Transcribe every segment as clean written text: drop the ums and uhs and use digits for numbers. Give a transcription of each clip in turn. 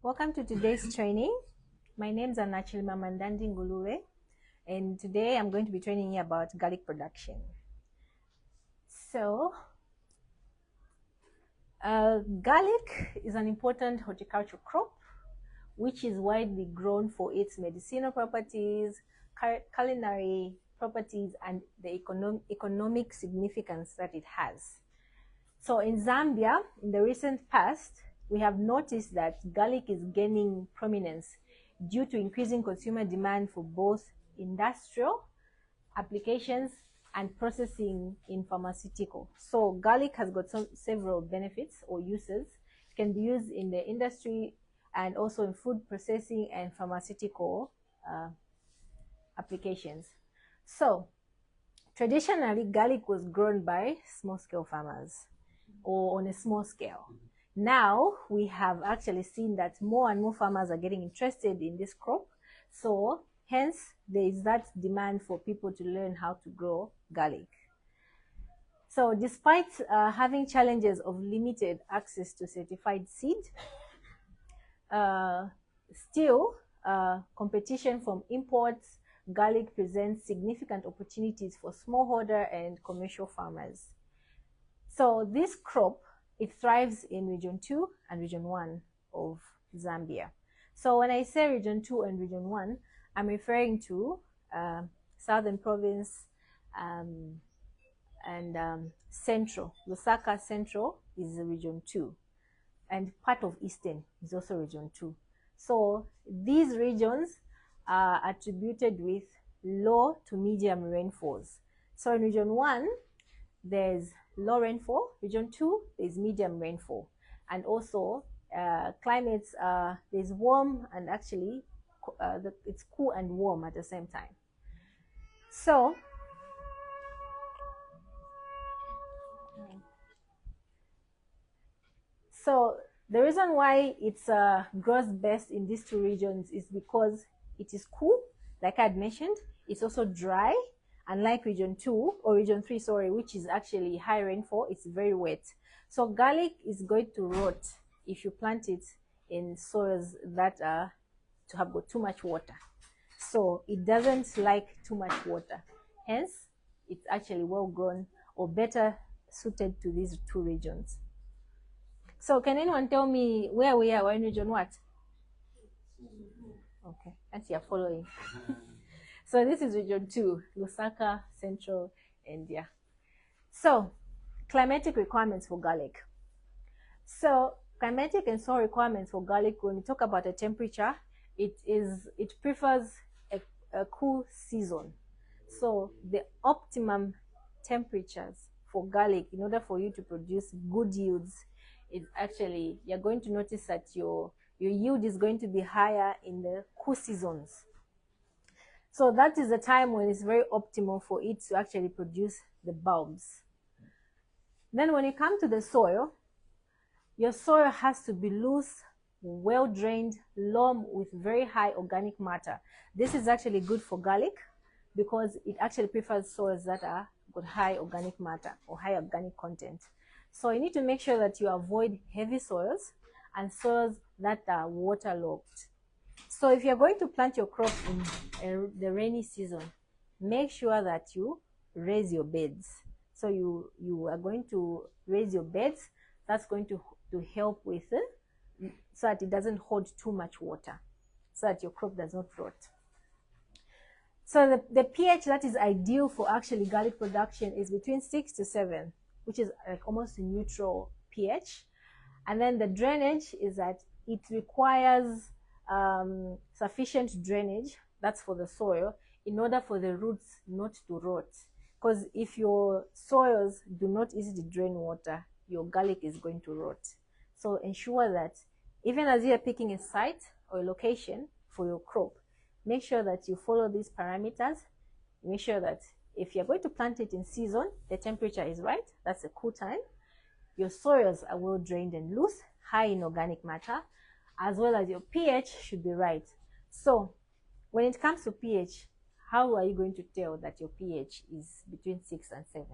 Welcome to today's training. My name is Nachilima Ngulube, and today I'm going to be training you about garlic production. So, garlic is an important horticultural crop which is widely grown for its medicinal properties, culinary properties, and the economic significance that it has. So in Zambia, in the recent past, we have noticed that garlic is gaining prominence due to increasing consumer demand for both industrial applications and processing in pharmaceutical. So garlic has got several benefits or uses. It can be used in the industry and also in food processing and pharmaceutical applications. So traditionally, garlic was grown by small-scale farmers or on a small scale. Now we have actually seen that more and more farmers are getting interested in this crop. So hence there is that demand for people to learn how to grow garlic. So despite having challenges of limited access to certified seed, still competition from imports, garlic presents significant opportunities for smallholder and commercial farmers. So this crop, it thrives in Region 2 and Region 1 of Zambia. So when I say Region 2 and Region 1, I'm referring to Southern Province and Central. Lusaka Central is Region 2, and part of Eastern is also Region 2. So these regions are attributed with low to medium rainfalls. So in Region 1, there's low rainfall. Region 2 is medium rainfall, and also climates there's warm and actually it's cool and warm at the same time. So the reason why it grows best in these two regions is because it is cool, like I had mentioned. It's also dry. Unlike Region 2 or Region 3, sorry, which is actually high rainfall, it's very wet. So garlic is going to rot if you plant it in soils that to have got too much water. So it doesn't like too much water. Hence, it's actually well grown or better suited to these two regions. So can anyone tell me where we are? We're in Region what? Okay, that's you're following. So this is Region 2, Lusaka, Central India. So climatic requirements for garlic. So climatic and soil requirements for garlic, when we talk about the temperature, it prefers a cool season. So the optimum temperatures for garlic, in order for you to produce good yields, is actually, you're going to notice that your yield is going to be higher in the cool seasons. So that is the time when it's very optimal for it to actually produce the bulbs. Then when you come to the soil, your soil has to be loose, well drained, loam with very high organic matter. This is actually good for garlic because it actually prefers soils that are got high organic matter or high organic content. So you need to make sure that you avoid heavy soils and soils that are waterlogged. So if you're going to plant your crop in the rainy season, make sure that you raise your beds. So you are going to raise your beds. That's going to help with so that it doesn't hold too much water, so that your crop does not rot. So the pH that is ideal for actually garlic production is between 6 to 7, which is like almost a neutral pH. And then the drainage is that it requires sufficient drainage, that's for the soil, in order for the roots not to rot. Because if your soils do not easily drain water, your garlic is going to rot. So ensure that even as you're picking a site or a location for your crop, make sure that you follow these parameters. Make sure that if you're going to plant it in season, the temperature is right, that's a cool time. Your soils are well drained and loose, high in organic matter, as well as your pH should be right. So when it comes to pH, how are you going to tell that your pH is between 6 and 7?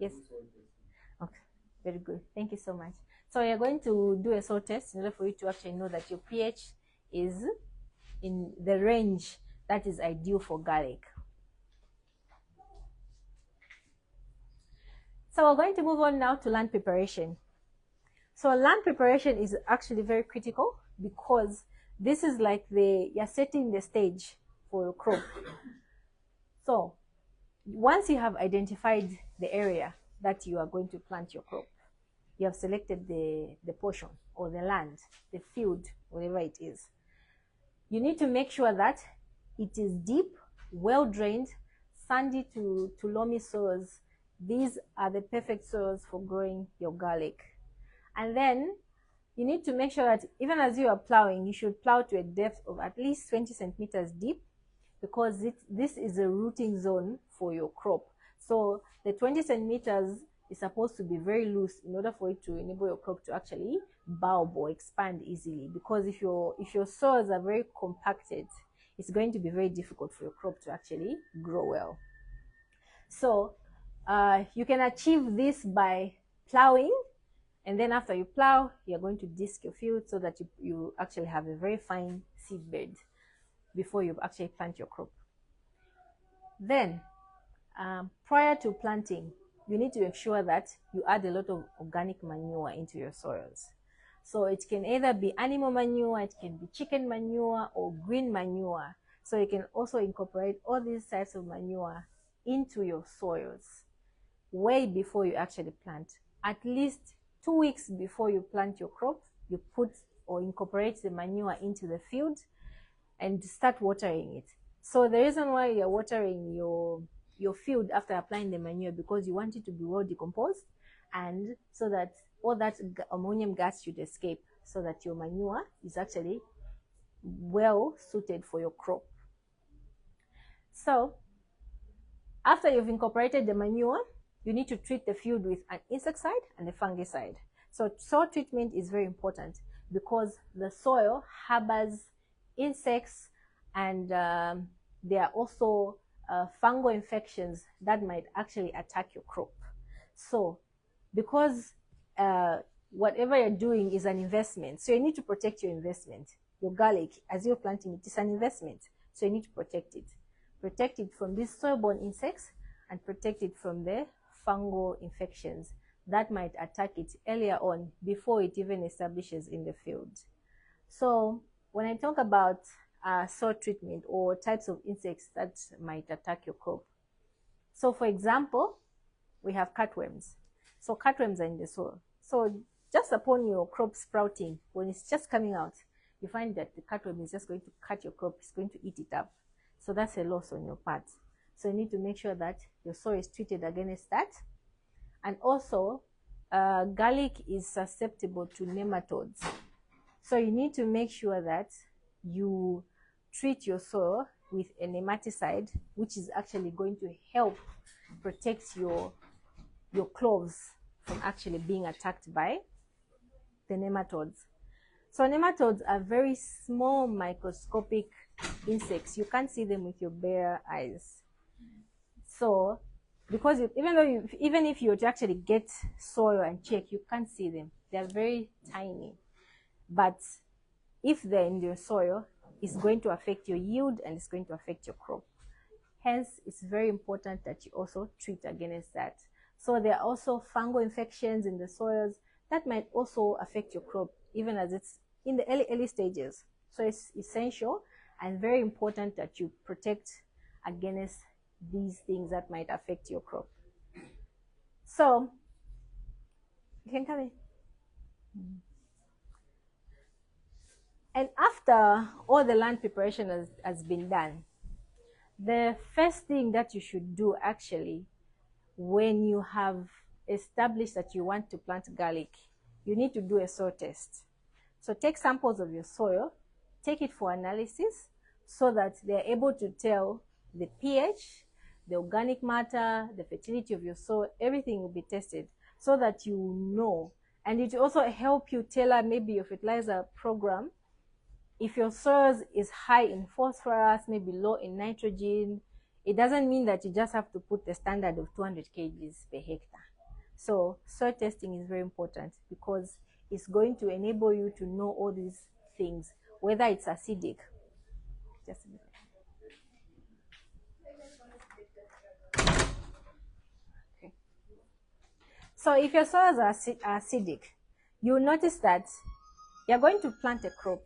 Yes? Okay. Very good. Thank you so much. So you're going to do a soil test in order for you to actually know that your pH is in the range that is ideal for garlic. So we're going to move on now to land preparation. So land preparation is actually very critical because this is like you're setting the stage for your crop. So once you have identified the area that you are going to plant your crop, you have selected the portion or the land, the field, whatever it is. You need to make sure that it is deep, well drained, sandy to loamy soils. These are the perfect soils for growing your garlic. And then you need to make sure that even as you are plowing, you should plow to a depth of at least 20 centimeters deep, because this is a rooting zone for your crop. So the 20 centimeters is supposed to be very loose in order for it to enable your crop to actually bulb or expand easily. Because if your soils are very compacted, it's going to be very difficult for your crop to actually grow well. So you can achieve this by plowing, and then after you plow, you're going to disc your field so that you actually have a very fine seed bed before you actually plant your crop. Then prior to planting, you need to ensure that you add a lot of organic manure into your soils. So it can either be animal manure, it can be chicken manure, or green manure. So you can also incorporate all these types of manure into your soils way before you actually plant. At least 2 weeks before you plant your crop, you put or incorporate the manure into the field and start watering it. So the reason why you're watering your field after applying the manure, because you want it to be well decomposed, and so that all that ammonium gas should escape, so that your manure is actually well suited for your crop. So after you've incorporated the manure, you need to treat the field with an insecticide and a fungicide. So soil treatment is very important because the soil harbors insects, and there are also fungal infections that might actually attack your crop. So because whatever you're doing is an investment, so you need to protect your investment. Your garlic, as you're planting it, is an investment, so you need to protect it. Protect it from these soil-borne insects and protect it from the fungal infections that might attack it earlier on before it even establishes in the field. So when I talk about soil treatment or types of insects that might attack your crop, so for example, we have cutworms. So cutworms are in the soil. So just upon your crop sprouting, when it's just coming out, you find that the cutworm is just going to cut your crop, it's going to eat it up. So that's a loss on your part. So you need to make sure that your soil is treated against that. And also, garlic is susceptible to nematodes. So you need to make sure that you treat your soil with a nematicide, which is actually going to help protect your cloves from actually being attacked by the nematodes. So nematodes are very small microscopic insects. You can't see them with your bare eyes. So because even if you actually get soil and check, you can't see them. They're very tiny. But if they're in your soil, it's going to affect your yield and it's going to affect your crop. Hence, it's very important that you also treat against that. So there are also fungal infections in the soils that might also affect your crop, even as it's in the early stages. So it's essential and very important that you protect against these things that might affect your crop. So you can come in. And after all the land preparation has been done, the first thing that you should do actually, when you have established that you want to plant garlic, you need to do a soil test. So take samples of your soil, take it for analysis so that they're able to tell the pH, the organic matter, the fertility of your soil, everything will be tested so that you know. And it will also help you tailor maybe your fertilizer program. If your soil is high in phosphorus, maybe low in nitrogen, it doesn't mean that you just have to put the standard of 200 kgs per hectare. So soil testing is very important because it's going to enable you to know all these things, whether it's acidic. Just a minute. Okay. So if your soils are acidic, you'll notice that you're going to plant a crop.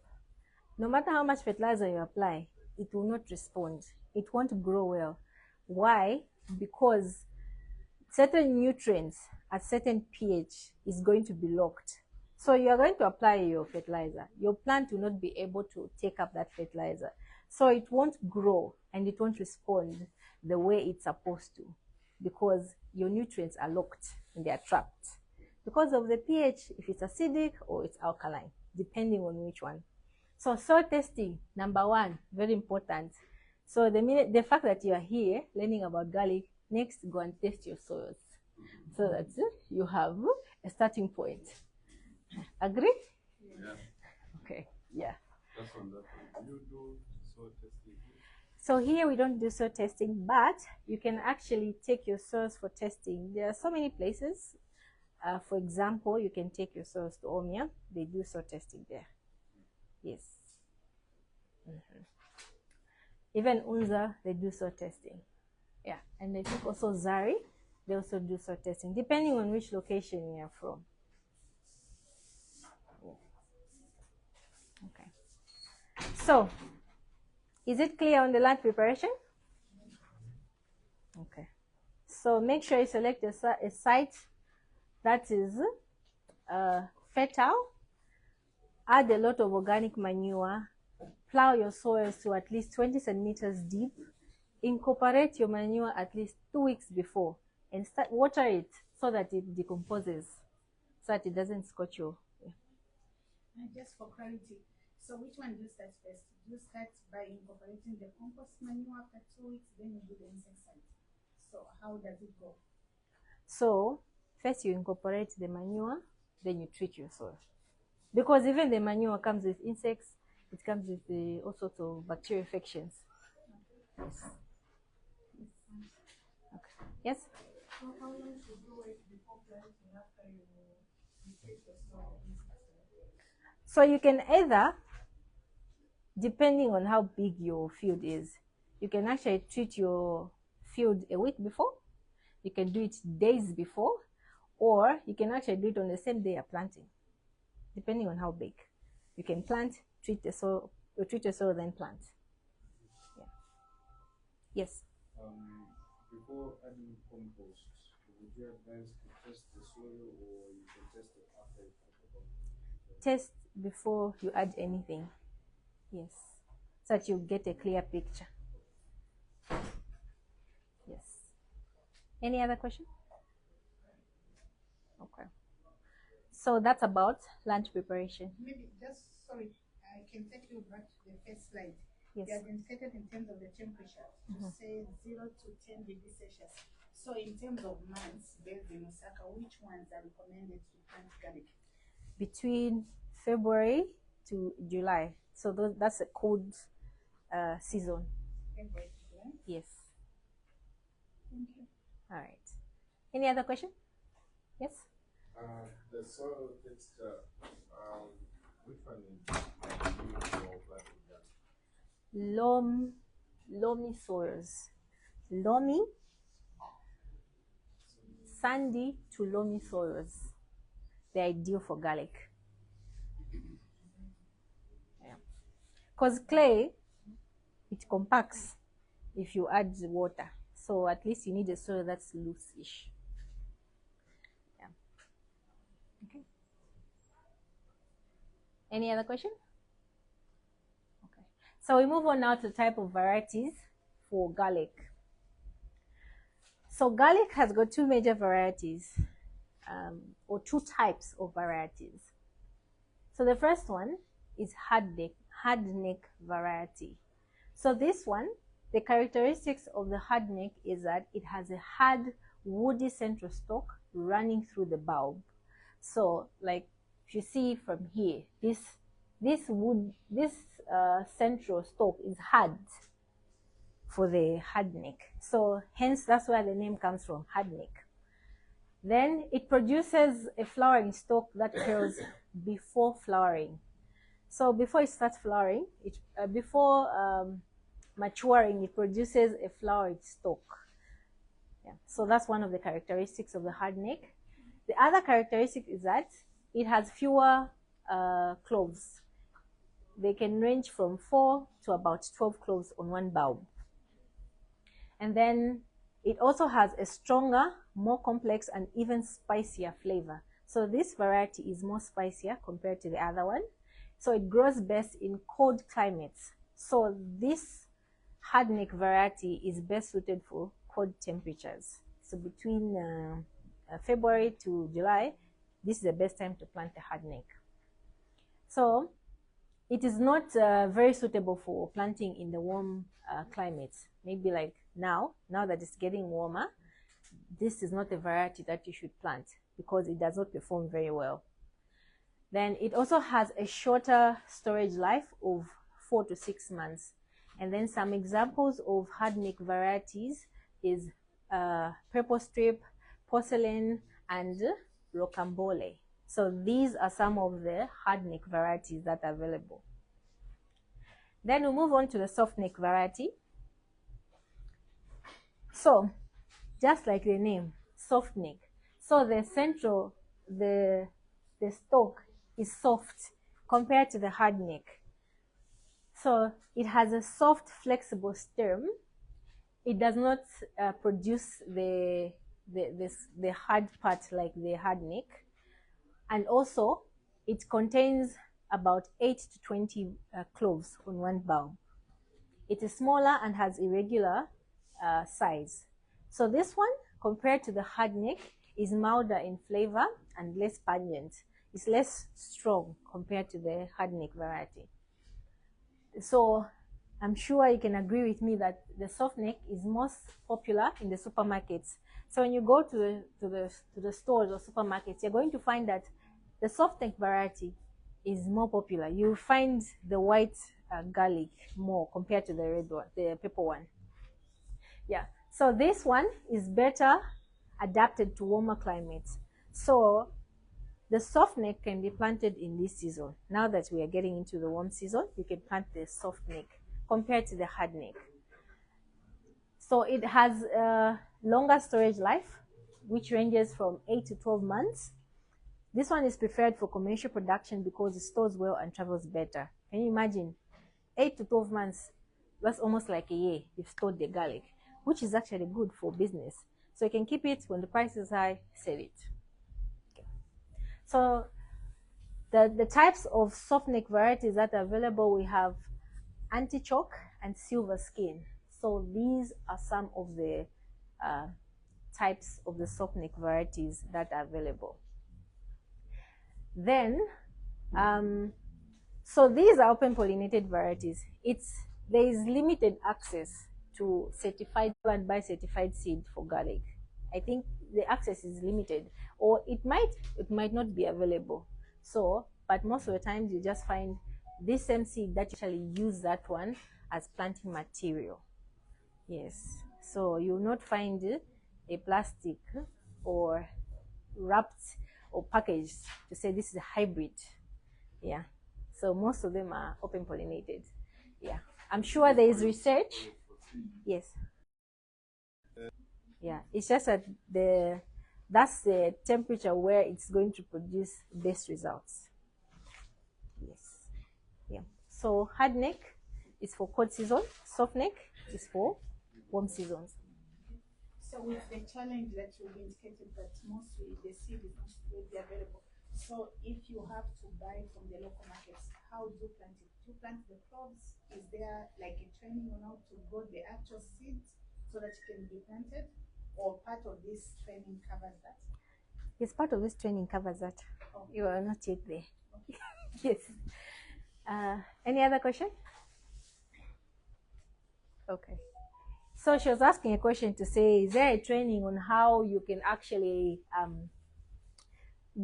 No matter how much fertilizer you apply, it will not respond. It won't grow well. Why? Because certain nutrients at certain pH is going to be locked. So you are going to apply your fertilizer. Your plant will not be able to take up that fertilizer. So it won't grow and it won't respond the way it's supposed to because your nutrients are locked and they are trapped. Because of the pH, if it's acidic or it's alkaline, depending on which one. So soil testing, number one, very important. So the fact that you are here learning about garlic, next go and test your soils so that you have a starting point. Agree? Yeah. Okay, yeah. That's wonderful. Do you do soil testing? So here we don't do soil testing, but you can actually take your soils for testing. There are so many places. For example, you can take your soils to Omia. They do soil testing there. Yes. Even Unza, they do soil testing. Yeah, and I think also Zari, they also do soil testing, depending on which location you're from. Okay. So, is it clear on the land preparation? Okay. So make sure you select a site that is fertile. Add a lot of organic manure. Plow your soils to at least 20 centimeters deep. Incorporate your manure at least 2 weeks before and start water it so that it decomposes, so that it doesn't scorch your. Yeah. Just for clarity, so which one do you start first? Do you start by incorporating the compost manure after 2 weeks, then you do the insecticide? So how does it go? So first you incorporate the manure, then you treat your soil. Because even the manure comes with insects, it comes with all sorts of bacterial infections. Yes. Okay. Yes? So how long should you wait before planting after you treat your soil? So you can either, depending on how big your field is, you can actually treat your field a week before. You can do it days before, or you can actually do it on the same day you're planting, depending on how big. You can plant, treat the soil, then plant. Yeah. Yes. Before adding compost, would you advise to test the soil, or you can test it after you put the compost? Test before you add anything. Yes. So that you get a clear picture. Yes. Any other question? Okay. So that's about lunch preparation. Maybe just, sorry, I can take you back to the first slide. Yes. You have indicated in terms of the temperature, to say 0 to 10 degrees Celsius. So in terms of months, based in Osaka, which ones are recommended to plant garlic? Between February to July. So that's a cold season. February to July? Yes. Thank you. All right. Any other question? Yes? The soil texture, which one is for planting garlic? Loamy soils. Loamy, sandy to loamy soils. They're ideal for garlic. Because clay, it compacts if you add water. So at least you need a soil that's loose-ish. Yeah. Okay. Any other question? Okay. So we move on now to the type of varieties for garlic. So garlic has got two major varieties, or two types of varieties. So the first one is hardneck variety. So this one, the characteristics of the hardneck is that it has a hard, woody central stalk running through the bulb. So, like if you see from here, this central stalk is hard for the hardneck. So hence that's where the name comes from, hardneck. Then it produces a flowering stalk that occurs before flowering. So before it starts flowering, before maturing, it produces a flowering stalk. Yeah. So that's one of the characteristics of the hardneck. The other characteristic is that it has fewer cloves. They can range from 4 to about 12 cloves on one bulb. And then it also has a stronger, more complex, and even spicier flavor. So this variety is more spicier compared to the other one. So it grows best in cold climates. So this hardneck variety is best suited for cold temperatures. So between February to July, this is the best time to plant the hardneck. So it is not very suitable for planting in the warm climates. Maybe like now that it's getting warmer, this is not a variety that you should plant because it does not perform very well. Then it also has a shorter storage life of 4 to 6 months. And then some examples of hardneck varieties is purple strip, porcelain, and rocambole. So these are some of the hardneck varieties that are available. Then we move on to the softneck variety. So just like the name, softneck. So the central, the stalk is soft compared to the hardneck. So it has a soft, flexible stem. It does not produce the hard part like the hardneck. And also, it contains about 8 to 20 cloves on one bulb. It is smaller and has irregular size. So this one, compared to the hardneck, is milder in flavor and less pungent. It's less strong compared to the hardneck variety. So I'm sure you can agree with me that the softneck is most popular in the supermarkets. So when you go to the stores or supermarkets, you're going to find that the softneck variety is more popular. You find the white garlic more compared to the red one, the purple one. Yeah. So this one is better adapted to warmer climates. So the softneck can be planted in this season. Now that we are getting into the warm season, you can plant the softneck compared to the hardneck. So it has a longer storage life, which ranges from 8 to 12 months. This one is preferred for commercial production because it stores well and travels better. Can you imagine? 8 to 12 months, that's almost like a year you've stored the garlic, which is actually good for business. So you can keep it when the price is high, sell it. Okay. So the types of softneck varieties that are available, we have anti-choke and silver skin. So these are some of the types of the softneck varieties that are available. Then, so these are open pollinated varieties. There is limited access to certified plant by certified seed for garlic. I think the access is limited, or it might not be available. So, but most of the times you just find this same seed that you actually use that one as planting material. Yes. So you will not find a plastic or wrapped or packaged to say this is a hybrid. Yeah. So most of them are open pollinated. Yeah. I'm sure there is research. Yes. Yeah. It's just that that's the temperature where it's going to produce best results. Yes. Yeah. So hardneck is for cold season. Softneck is for warm seasons. So with the challenge that you've indicated that mostly the seed is not readily available. So if you have to buy from the local markets, how do you plant it? Do you plant the crops? Is there like a training on how to grow the actual seeds so that it can be planted? Or part of this training covers that? Yes, part of this training covers that. Oh. You are not yet there. Okay. Yes. Any other question? Okay. So she was asking a question to say, is there a training on how you can actually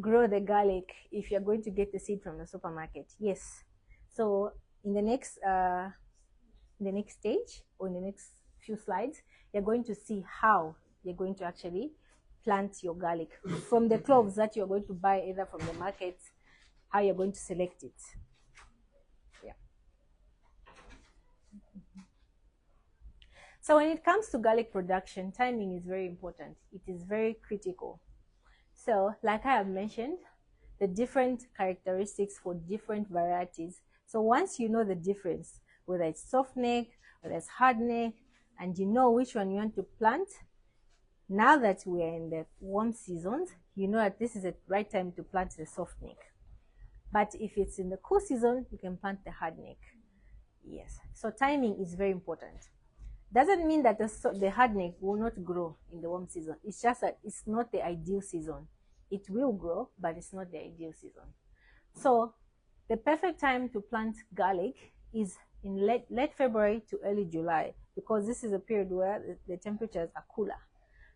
grow the garlic if you're going to get the seed from the supermarket? Yes. So in the next stage or in the next few slides, you're going to see how you're going to actually plant your garlic from the cloves that you're going to buy either from the market, how you're going to select it. Yeah. So when it comes to garlic production, timing is very important. It is very critical. So like I have mentioned, the different characteristics for different varieties. So once you know the difference, whether it's soft neck, whether it's hard neck, and you know which one you want to plant, now that we are in the warm seasons, you know that this is the right time to plant the soft neck. But if it's in the cool season, you can plant the hard neck. Yes, so timing is very important. Doesn't mean that the hard neck will not grow in the warm season. It's just that it's not the ideal season. It will grow, but it's not the ideal season. So the perfect time to plant garlic is in late February to early July, because this is a period where the temperatures are cooler.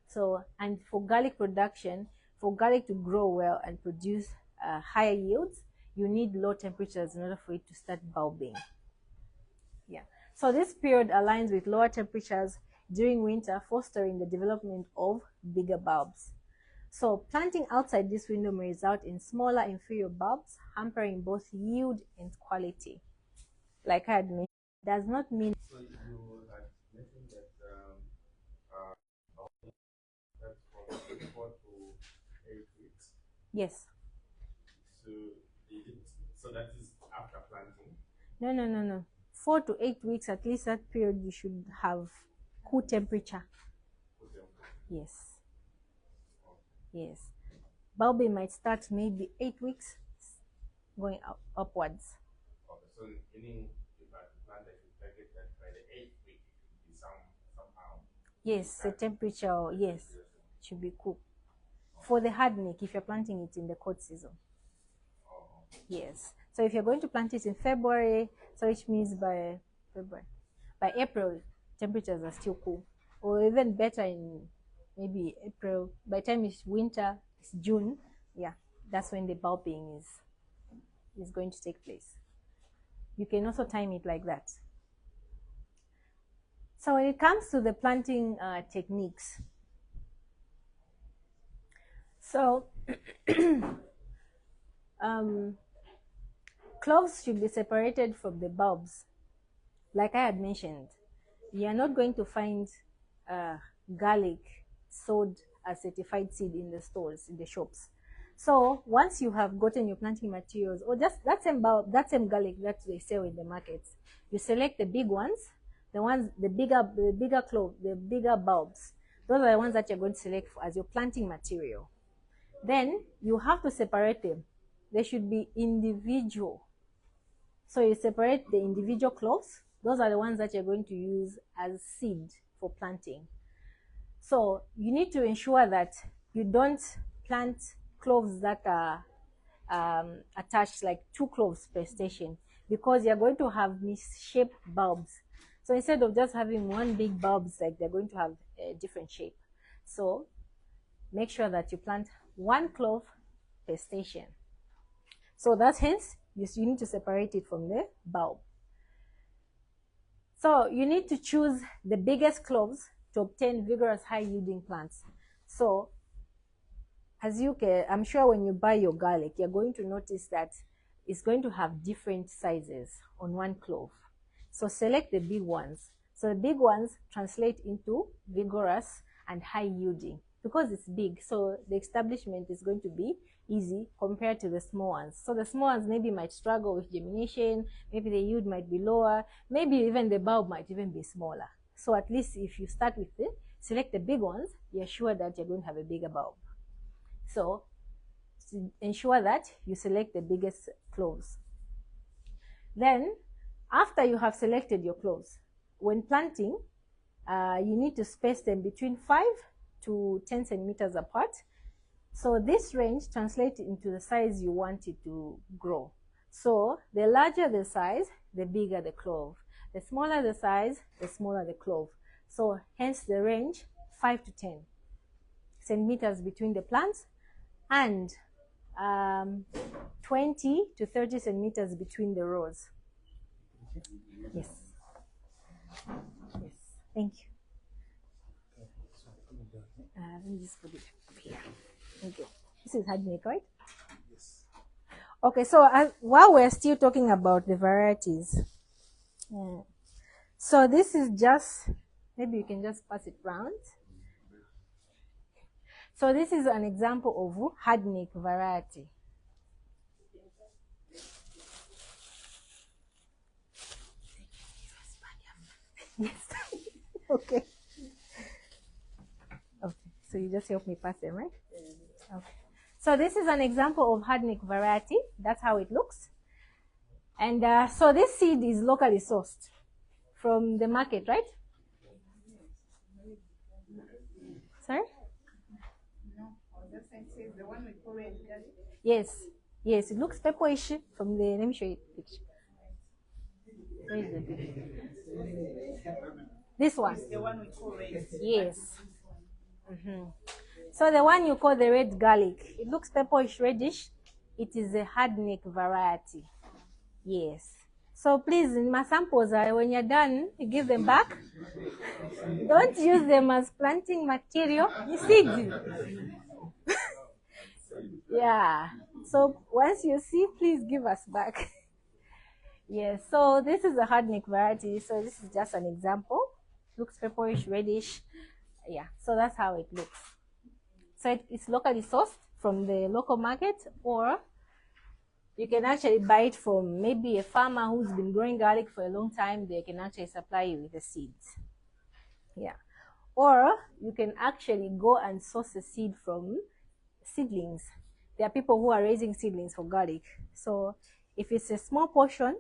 So, and for garlic production, for garlic to grow well and produce higher yields, you need low temperatures in order for it to start bulbing. Yeah. So this period aligns with lower temperatures during winter, fostering the development of bigger bulbs. So planting outside this window may result in smaller inferior bulbs, hampering both yield and quality. Like I had mentioned, does not mean. So you had mentioned that that's from 4 to 8 weeks. Yes. So that is after planting. No. 4 to 8 weeks, at least that period, you should have cool temperature. Yes. Yes. Bulbing might start maybe 8 weeks, going upwards. Okay, so meaning if I plant, I should target that by the 8th week, it should be somehow. Yes, the temperature, yes, should be cool. For the hard neck, if you're planting it in the cold season. Yes. So if you're going to plant it in February, so which means by April, temperatures are still cool. Or even better in maybe April, by the time it's winter, it's June, yeah, that's when the bulbing is going to take place. You can also time it like that. So when it comes to the planting techniques, so cloves should be separated from the bulbs. Like I had mentioned, you are not going to find garlic sold as certified seed in the stores, in the shops. So once you have gotten your planting materials, or just that same garlic that they sell in the markets, you select the big ones, the bigger clove, the bigger bulbs. Those are the ones that you're going to select as your planting material. Then you have to separate them. They should be individual. So you separate the individual cloves. Those are the ones that you're going to use as seed for planting. So you need to ensure that you don't plant cloves that are attached, like 2 cloves per station, because you're going to have misshaped bulbs. So instead of just having one big bulb, like they're going to have a different shape. So make sure that you plant 1 clove per station. So that hence you need to separate it from the bulb. So you need to choose the biggest cloves to obtain vigorous high yielding plants. So as you can, I'm sure when you buy your garlic, you're going to notice that it's going to have different sizes on 1 clove. So select the big ones. So the big ones translate into vigorous and high yielding because it's big. So the establishment is going to be easy compared to the small ones. So the small ones maybe might struggle with germination, maybe the yield might be lower, maybe even the bulb might even be smaller. So at least if you start with select the big ones, you're sure that you're going to have a bigger bulb. So to ensure that you select the biggest cloves. Then after you have selected your cloves, when planting, you need to space them between 5 to 10 centimeters apart. So this range translates into the size you want it to grow. So the larger the size, the bigger the clove. The smaller the size, the smaller the clove. So hence the range 5 to 10 centimeters between the plants, and 20 to 30 centimeters between the rows. Yes. Yes. Thank you. Let me just put it. Okay. This is hardneck, right? Yes. Okay, so while we're still talking about the varieties, so this is just, maybe you can just pass it round. So this is an example of hardneck variety. Yes. Okay. Okay. So you just help me pass them, right? Okay. So this is an example of hardneck variety. That's how it looks. And so this seed is locally sourced from the market, right? Sorry? No, I was just saying, say the one we call red garlic. Yes. Yes, it looks purplish from the, let me show you the picture. Where is the picture? This one. The one we call red. Yes. So the one you call the red garlic, it looks purplish reddish. It is a hardneck variety. Yes. So please, in my samples, when you're done, you give them back. Don't use them as planting material. You see? Yeah. So once you see, please give us back. Yes. So this is a hardneck variety. So this is just an example. Looks purplish reddish. Yeah. So that's how it looks. So it's locally sourced from the local market, or you can actually buy it from maybe a farmer who's been growing garlic for a long time. They can actually supply you with the seeds. Yeah. Or you can actually go and source a seed from seedlings. There are people who are raising seedlings for garlic. So if it's a small portion,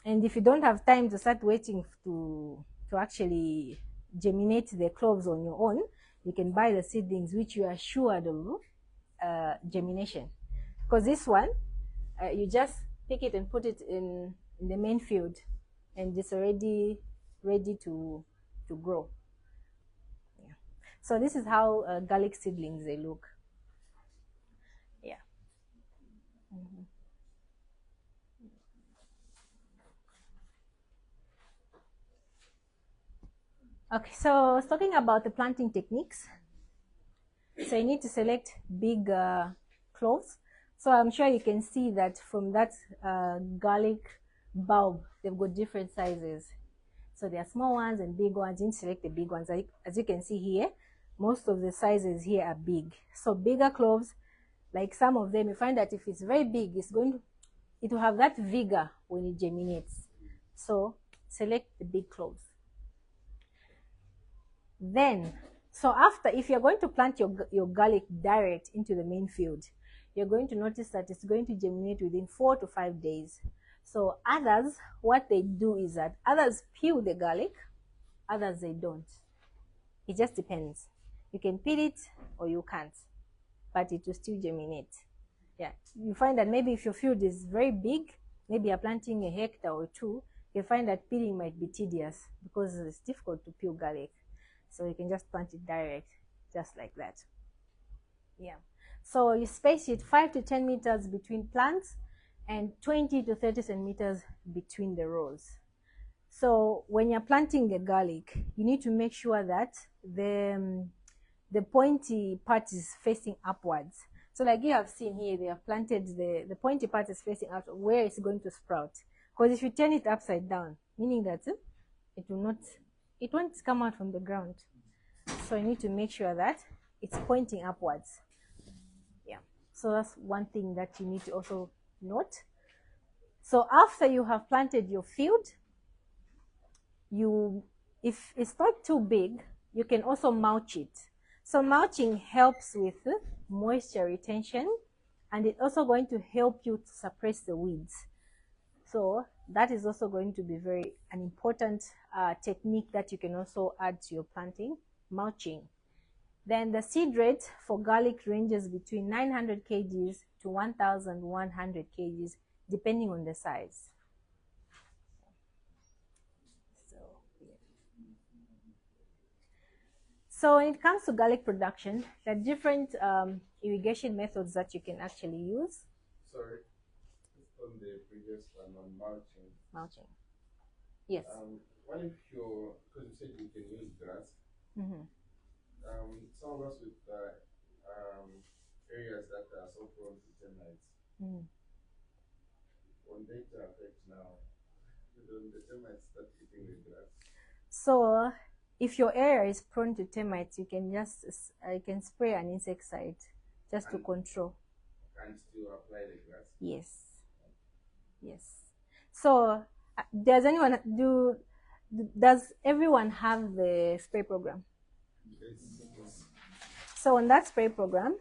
and if you don't have time to start waiting to actually germinate the cloves on your own, you can buy the seedlings which you are assured of germination. Because this one, you just pick it and put it in the main field, and it's already ready to grow. Yeah. So this is how garlic seedlings they look. Yeah. Okay, so I was talking about the planting techniques. So you need to select big cloves. So I'm sure you can see that from that garlic bulb, they've got different sizes. So there are small ones and big ones. You need to select the big ones. As you can see here, most of the sizes here are big. So bigger cloves, like some of them, you find that if it's very big, it will have that vigor when it germinates. So select the big cloves. Then, so after, if you're going to plant your garlic direct into the main field, you're going to notice that it's going to germinate within 4 to 5 days. So others, what they do is that others peel the garlic, others they don't. It just depends. You can peel it or you can't, but it will still germinate. Yeah, you find that maybe if your field is very big, maybe you're planting a hectare or two, you'll find that peeling might be tedious because it's difficult to peel garlic. So you can just plant it direct, just like that. Yeah. So you space it 5 to 10 meters between plants and 20 to 30 centimeters between the rows. So when you're planting the garlic, you need to make sure that the pointy part is facing upwards. So like you have seen here, they have planted the pointy part is facing out where it's going to sprout. Because if you turn it upside down, meaning that it won't come out from the ground. So you need to make sure that it's pointing upwards. Yeah. So that's one thing that you need to also note. So after you have planted your field, if it's not too big, you can also mulch it. So mulching helps with moisture retention, and it's also going to help you to suppress the weeds. So that is also going to be an important technique that you can also add to your planting, mulching. Then the seed rate for garlic ranges between 900 kgs to 1,100 kgs, depending on the size. So when it comes to garlic production, there are different irrigation methods that you can actually use. Sorry, on the previous one on mulching. Mulching. Yes. What if because you said you can use grass. Mm-hmm. Some of us with areas that are so prone to termites. Won't they affect now? Don't the termites start eating the grass? So if your area is prone to termites, you can just you can spray an insecticide just to control. Can't still apply the grass? Yes. Yes. So does everyone have the spray program? Yes. So on that spray program,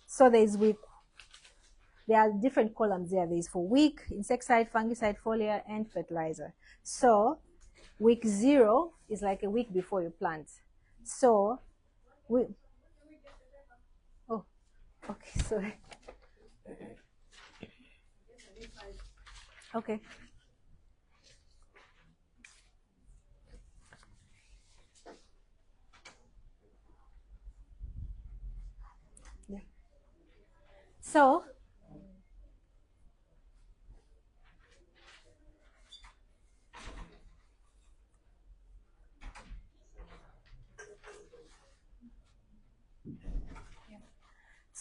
so there are different columns there. There's for week, insecticide, fungicide, foliar, and fertilizer. So week 0 is like a week before you plant. So oh, okay, sorry. Okay. Yeah. So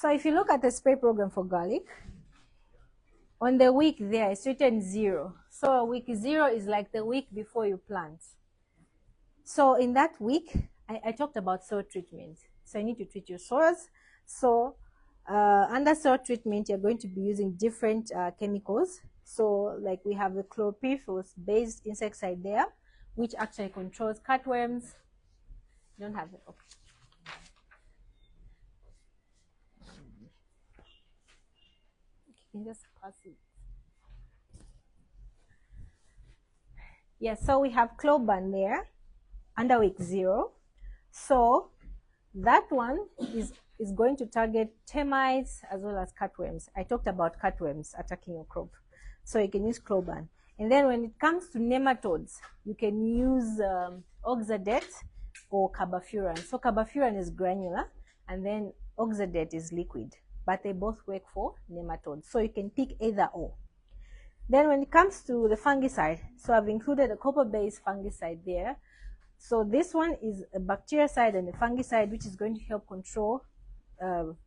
if you look at the spray program for garlic, on the week there it's written 0. So week 0 is like the week before you plant. So in that week, I talked about soil treatment. So you need to treat your soils. So under soil treatment, you're going to be using different chemicals. So like we have the chloropyrifos-based insecticide there, which actually controls cutworms. You don't have it, okay. You can just pass it. Yes, so we have Cloban there under week 0. So that one is going to target termites as well as cutworms. I talked about cutworms attacking your crop. So you can use Cloban. And then when it comes to nematodes, you can use Oxadet or carbafuran. So carbafuran is granular and then Oxadet is liquid, but they both work for nematodes. So you can pick either or. Then when it comes to the fungicide, so I've included a copper-based fungicide there. So this one is a bactericide and a fungicide, which is going to help control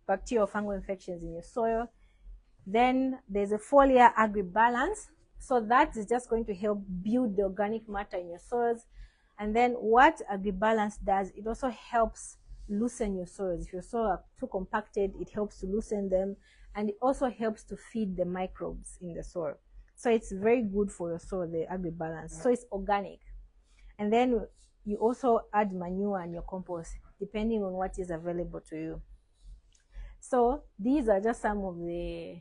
bacterial fungal infections in your soil. Then there's a foliar agri-balance. So that is just going to help build the organic matter in your soils. And then what agri-balance does, it also helps loosen your soils. If your soil are too compacted, it helps to loosen them. And it also helps to feed the microbes in the soil. So it's very good for your soil, the agri-balance. So it's organic. And then you also add manure and your compost, depending on what is available to you. So these are just some of the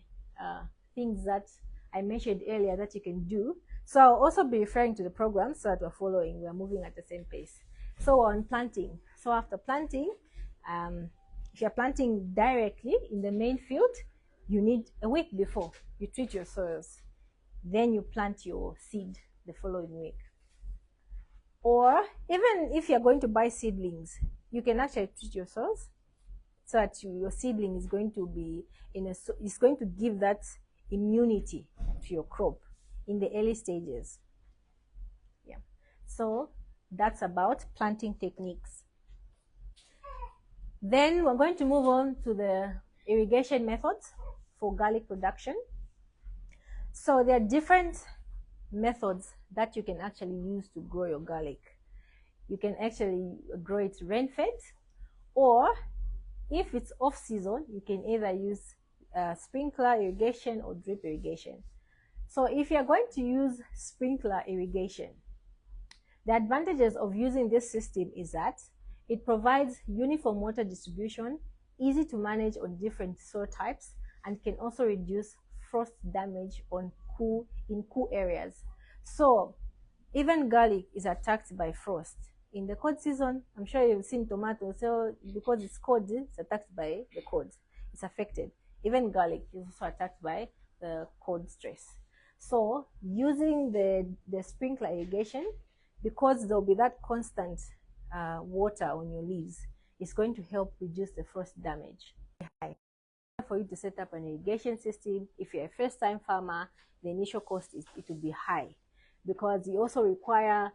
things that I mentioned earlier that you can do. So I'll also be referring to the program so that we're following, we're moving at the same pace. So on planting. So after planting, if you're planting directly in the main field, you need a week before you treat your soils. Then you plant your seed the following week. Or even if you're going to buy seedlings, you can actually treat your soils so that your seedling is going to be it's going to give that immunity to your crop in the early stages. Yeah. So that's about planting techniques. Then we're going to move on to the irrigation methods for garlic production. So there are different methods that you can actually use to grow your garlic. You can actually grow it rain-fed, or if it's off-season, you can either use sprinkler irrigation or drip irrigation. So if you're going to use sprinkler irrigation, the advantages of using this system is that it provides uniform water distribution, easy to manage on different soil types, and can also reduce frost damage in cool areas. So even garlic is attacked by frost. In the cold season, I'm sure you've seen tomatoes, so because it's cold, it's attacked by the cold. It's affected. Even garlic is also attacked by the cold stress. So using the sprinkler irrigation, because there'll be that constant water on your leaves, it's going to help reduce the frost damage. For you to set up an irrigation system, if you're a first-time farmer, the initial cost it will be high, because you also require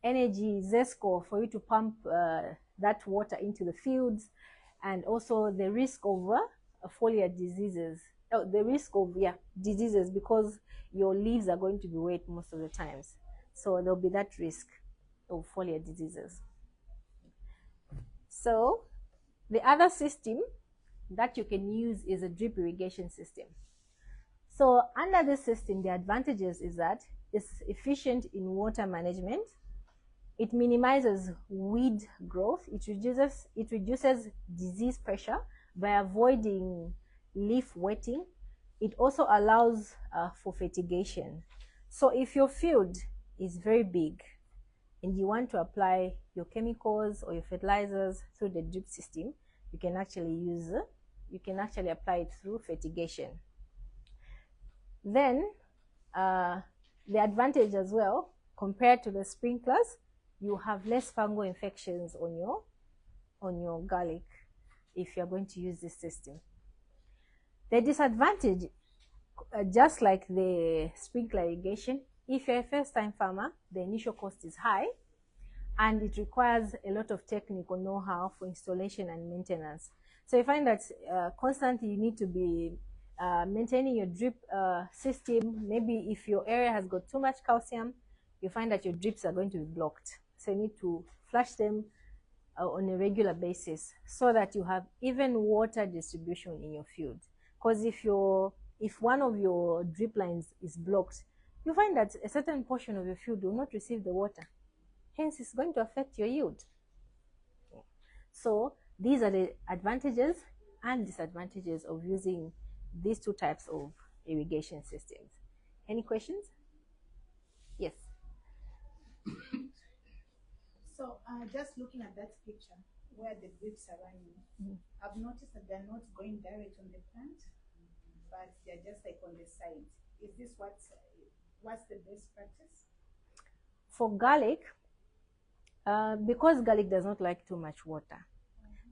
energy, ZESCO, for you to pump that water into the fields. and also the risk of foliar diseases. Oh, the risk of diseases, because your leaves are going to be wet most of the times, so there'll be that risk of foliar diseases. So the other system that you can use is a drip irrigation system. So under this system, the advantages is that it's efficient in water management. It minimizes weed growth. It reduces disease pressure by avoiding leaf wetting. It also allows for fertigation. So if your field is very big and you want to apply your chemicals or your fertilizers through the drip system, you can actually apply it through fertigation. Then the advantage as well, compared to the sprinklers, you have less fungal infections on your garlic if you're going to use this system. The disadvantage, just like the sprinkler irrigation, if you're a first-time farmer, the initial cost is high and it requires a lot of technical know-how for installation and maintenance. So you find that constantly you need to be maintaining your drip system. Maybe if your area has got too much calcium, you find that your drips are going to be blocked. So you need to flush them on a regular basis so that you have even water distribution in your field. Because if one of your drip lines is blocked, you find that a certain portion of your field will not receive the water. Hence, it's going to affect your yield. So these are the advantages and disadvantages of using these two types of irrigation systems. Any questions? Yes. So just looking at that picture where the drips are running, I've noticed that they're not going direct on the plant, but they're just like on the side. Is this what's the best practice? For garlic, because garlic does not like too much water,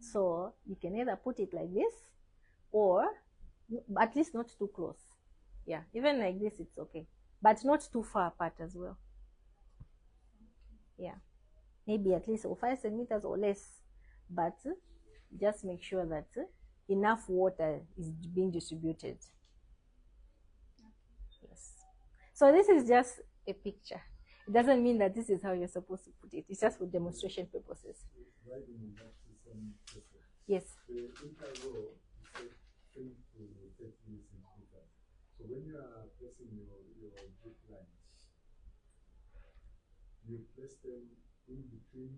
so you can either put it like this, or at least not too close. Yeah, even like this, it's okay, but not too far apart as well. Yeah, maybe at least 5 centimeters or less, but just make sure that enough water is being distributed. Yes. So this is just a picture. It doesn't mean that this is how you're supposed to put it. It's just for demonstration purposes. Yes. The interrow is 20 to 30 centimeters. So when you are placing your drip lines, you place them in between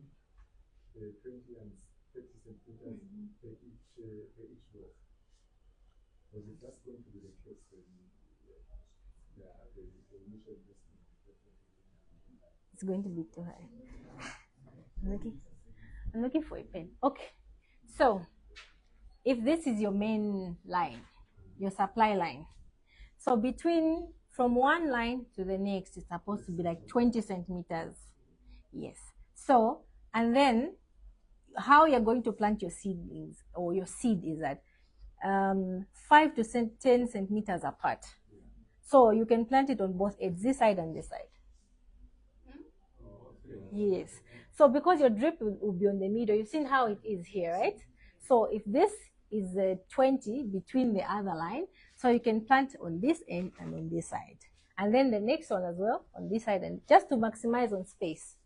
the 20 and 30 centimeters per each row. Because if that's going to be the case, then the initial investment is definitely It's going to be too high. I'm looking for a pen. Okay. So if this is your main line, your supply line, so from one line to the next, it's supposed to be like 20 centimeters. Yes. So, and then how you're going to plant your seedlings or your seed is that 5 to 10 centimeters apart. So you can plant it on both ends, this side and this side. Yes. So because your drip will be on the middle, you've seen how it is here, right? So if this is 20 between the other line, so you can plant on this end and on this side. And then the next one as well on this side, and just to maximize on space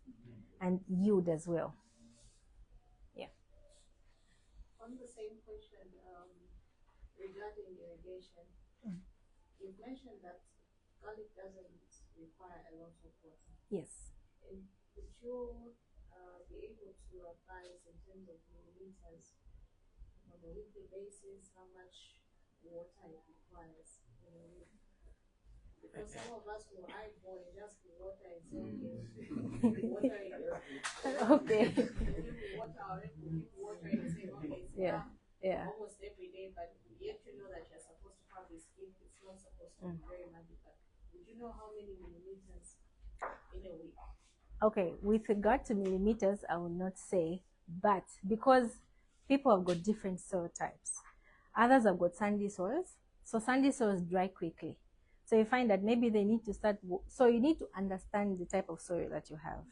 and yield as well. Yeah. On the same question regarding irrigation, you've mentioned that garlic doesn't require a lot of water. Yes. And would you be able to advise in terms of millimeters on a weekly basis how much water it requires in a week? Because some of us will eyeball and just be water and say, okay, water it. Okay. Water and say, okay, it's almost every day, but yet you know that you're supposed to have this gift. It's not supposed to be very magical. Would you know how many millimeters in a week? Okay, with regard to millimeters, I will not say, but because people have got different soil types. Others have got sandy soils, so sandy soils dry quickly. So you find that maybe they need to so you need to understand the type of soil that you have.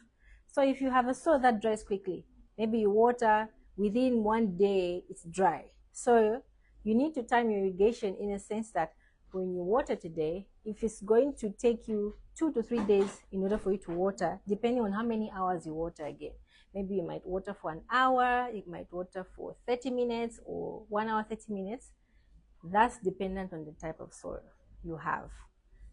So if you have a soil that dries quickly, maybe you water within 1 day it's dry. So you need to time your irrigation in a sense that when you water today, if it's going to take you 2 to 3 days in order for you to water, depending on how many hours you water again. Maybe you might water for an hour, you might water for 30 minutes or 1 hour, 30 minutes. That's dependent on the type of soil you have.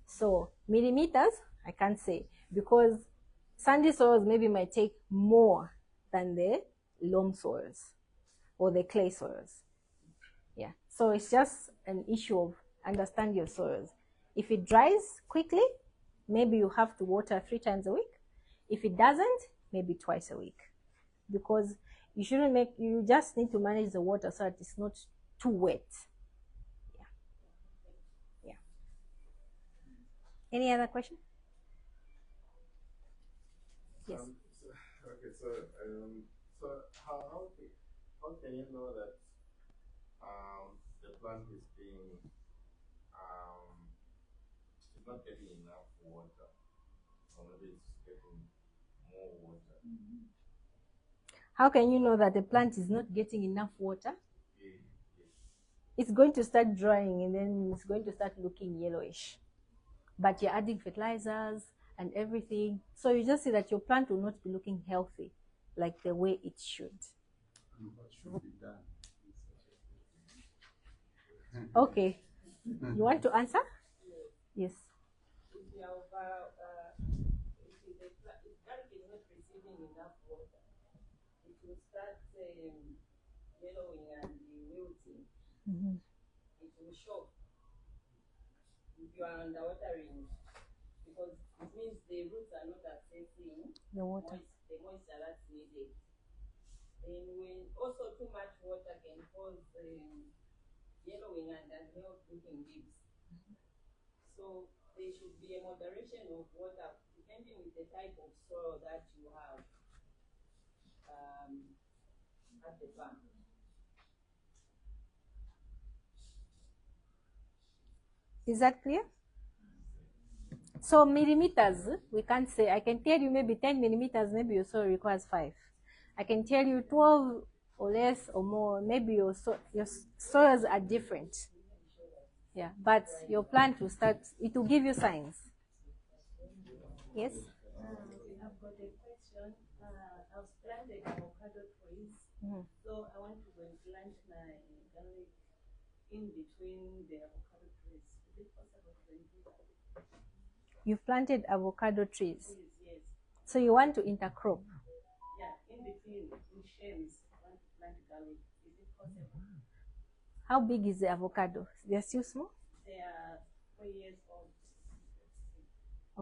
So millimeters, I can't say, because sandy soils maybe might take more than the loam soils or the clay soils. Yeah, so it's just an issue of understand your soils. If it dries quickly, maybe you have to water 3 times a week. If it doesn't, maybe twice a week, because you just need to manage the water so that it's not too wet. Yeah. Any other question? Yes. So how can you know that the plant is not getting enough water, or maybe it's getting more water? How can you know that the plant is not getting enough water? Yes. It's going to start drying and then it's going to start looking yellowish. But you're adding fertilizers and everything. So you just see that your plant will not be looking healthy like the way it should. What should be done? Okay. You want to answer? Yes. If the garlic is not receiving enough water, it will start yellowing and wilting. Mm-hmm. It will show if you are underwatering, because it means the roots are not accessing The water. the moisture that's needed. And when also too much water can cause yellowing and unhealthy looking leaves. So there should be a moderation of water depending with the type of soil that you have at the farm. Is that clear? So millimeters, we can't say. I can tell you maybe 10 millimeters, maybe your soil requires 5. I can tell you 12 or less or more, maybe your soils are different. Yeah, but your plant will start, it will give you signs. Yes? I've got a question. I was planting avocado trees, so I want to go and plant my garlic in between the avocado trees. Is it possible to do that? You've planted avocado trees. Yes. So you want to intercrop? Yeah, in between, in stems, I want to plant garlic. Is it possible? How big is the avocado? They're still small? They are 4 years old.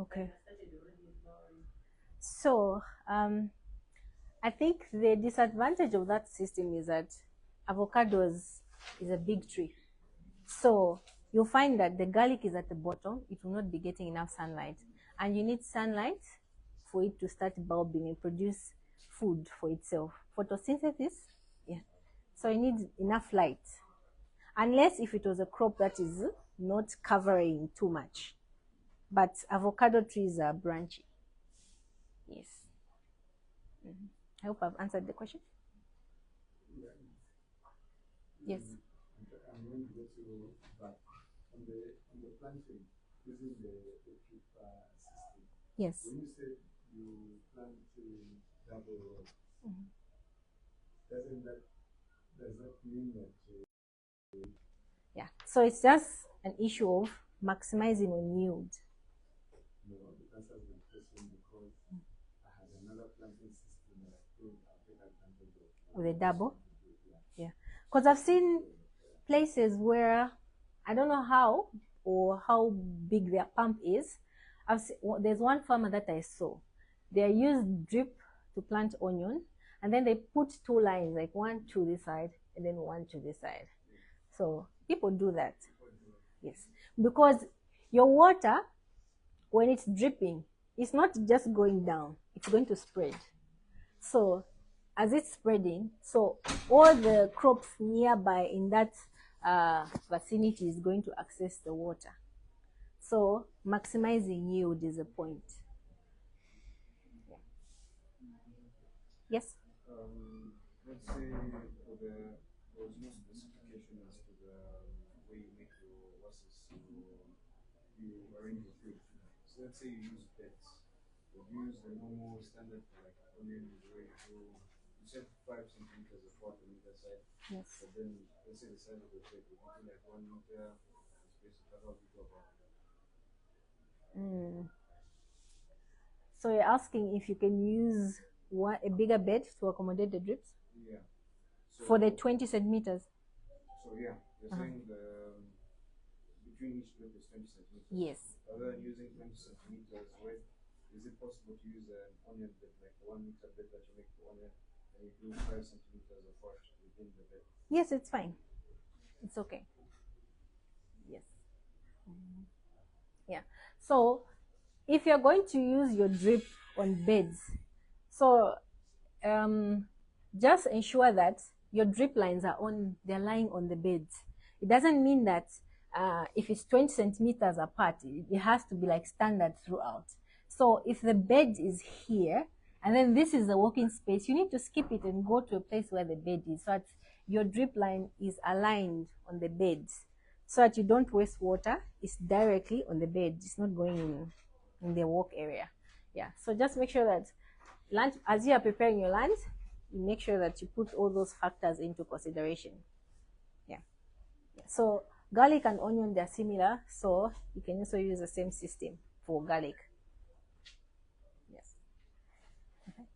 Okay. I started already flowering. So, I think the disadvantage of that system is that avocados is a big tree. So you'll find that the garlic is at the bottom. It will not be getting enough sunlight. And you need sunlight for it to start bulbing and produce food for itself. Photosynthesis, yeah. So you need enough light. Unless if it was a crop that is not covering too much. But avocado trees are branchy. Yes. I hope I've answered the question. Yes. I'm going to get you back on the planting using the drip system. Yes. When you said you plant double rows, does that mean that? Yeah. So it's just an issue of maximizing on yield. No, it answers my question because I had another planting system that I think I'll take advantage of. With a double? Yeah. Because I've seen places where I don't know how or how big their pump is. There's one farmer that I saw. They used drip to plant onion, and then they put 2 lines, like one to this side and then one to this side. So people do that. Yes. Because your water, when it's dripping, it's not just going down, it's going to spread. So as it's spreading, so all the crops nearby in that vicinity is going to access the water. So maximizing yield is a point. Yeah. Yes? let's say there was no specification as to the way you make your you arrange your food. So let's say you use beds. Would you use the normal standard like onion where you said 5 centimeters apart on either side. Yes. But then let's say the size of the bed would be like 1 meter space. How do you go about that? So you're asking if you can use a bigger bed to accommodate the drips? Yeah. So For the 20 centimeters? So yeah, you're saying between each drip is 20 centimeters. Yes. Rather than using 20 centimeters, right, is it possible to use an onion bed, like the 1 meter bed that you make for onion, and you do 5 centimeters apart within the bed? Yes, it's fine. It's okay. Yes. Yeah. So if you're going to use your drip on beds, so just ensure that your drip lines they're lying on the beds. It doesn't mean that if it's 20 centimeters apart, it has to be like standard throughout. So if the bed is here, and then this is the working space, you need to skip it and go to a place where the bed is, so that your drip line is aligned on the bed, so that you don't waste water. It's directly on the bed. It's not going in the work area. Yeah. So just make sure that lunch, as you are preparing your lunch, you make sure that you put all those factors into consideration. Yeah. So garlic and onion, they're similar, so you can also use the same system for garlic. Yes. Okay.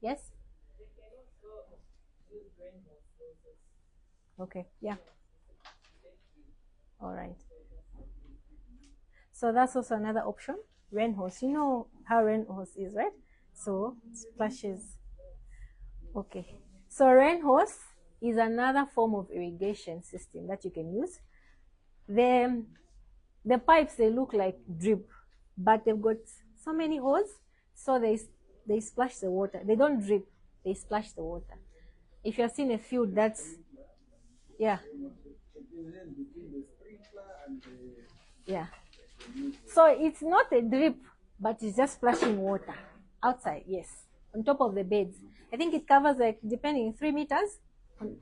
Yes. Okay. Yeah. All right. So that's also another option. Rain hose. You know how rain hose is, right? So splashes. Okay. So rain hose is another form of irrigation system that you can use. The pipes, they look like drip, but they've got so many holes, so they splash the water. They don't drip, they splash the water. If you've seen a field, that's yeah. Yeah. So it's not a drip, but it's just splashing water outside, yes, on top of the beds. I think it covers, like, depending, 3 meters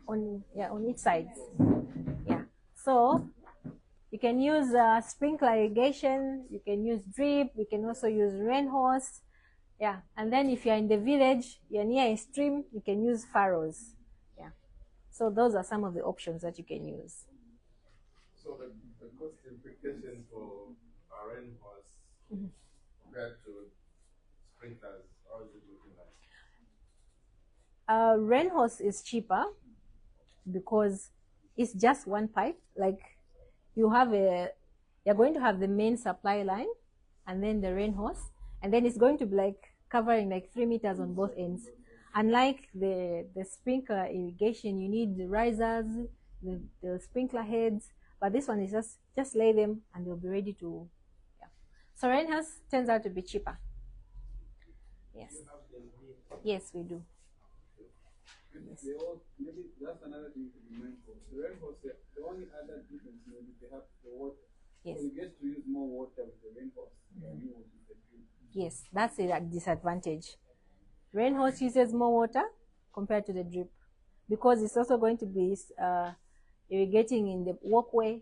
on each side. Yeah. So you can use sprinkler irrigation, you can use drip, you can also use rain hose. Yeah. And then if you're in the village, you're near a stream, you can use furrows. Yeah. So those are some of the options that you can use. So the cost implication for a rain hose compared to sprinklers, how is it looking like? Rain hose is cheaper because it's just one pipe. Like, you're going to have the main supply line and then the rain hose, and then it's going to be like covering like 3 meters on both ends. Unlike the sprinkler irrigation, you need the risers, the sprinkler heads, but this one is just lay them and they'll be ready to. Yeah. So rain hose turns out to be cheaper. Yes. Yes, we do. Yes. Maybe that's another thing to be mindful. The rain hose, the only other difference maybe they have the water. Yes. So you get to use more water with the rain hose. Yes, that's a disadvantage. Rain hose uses more water compared to the drip because it's also going to be irrigating in the walkway,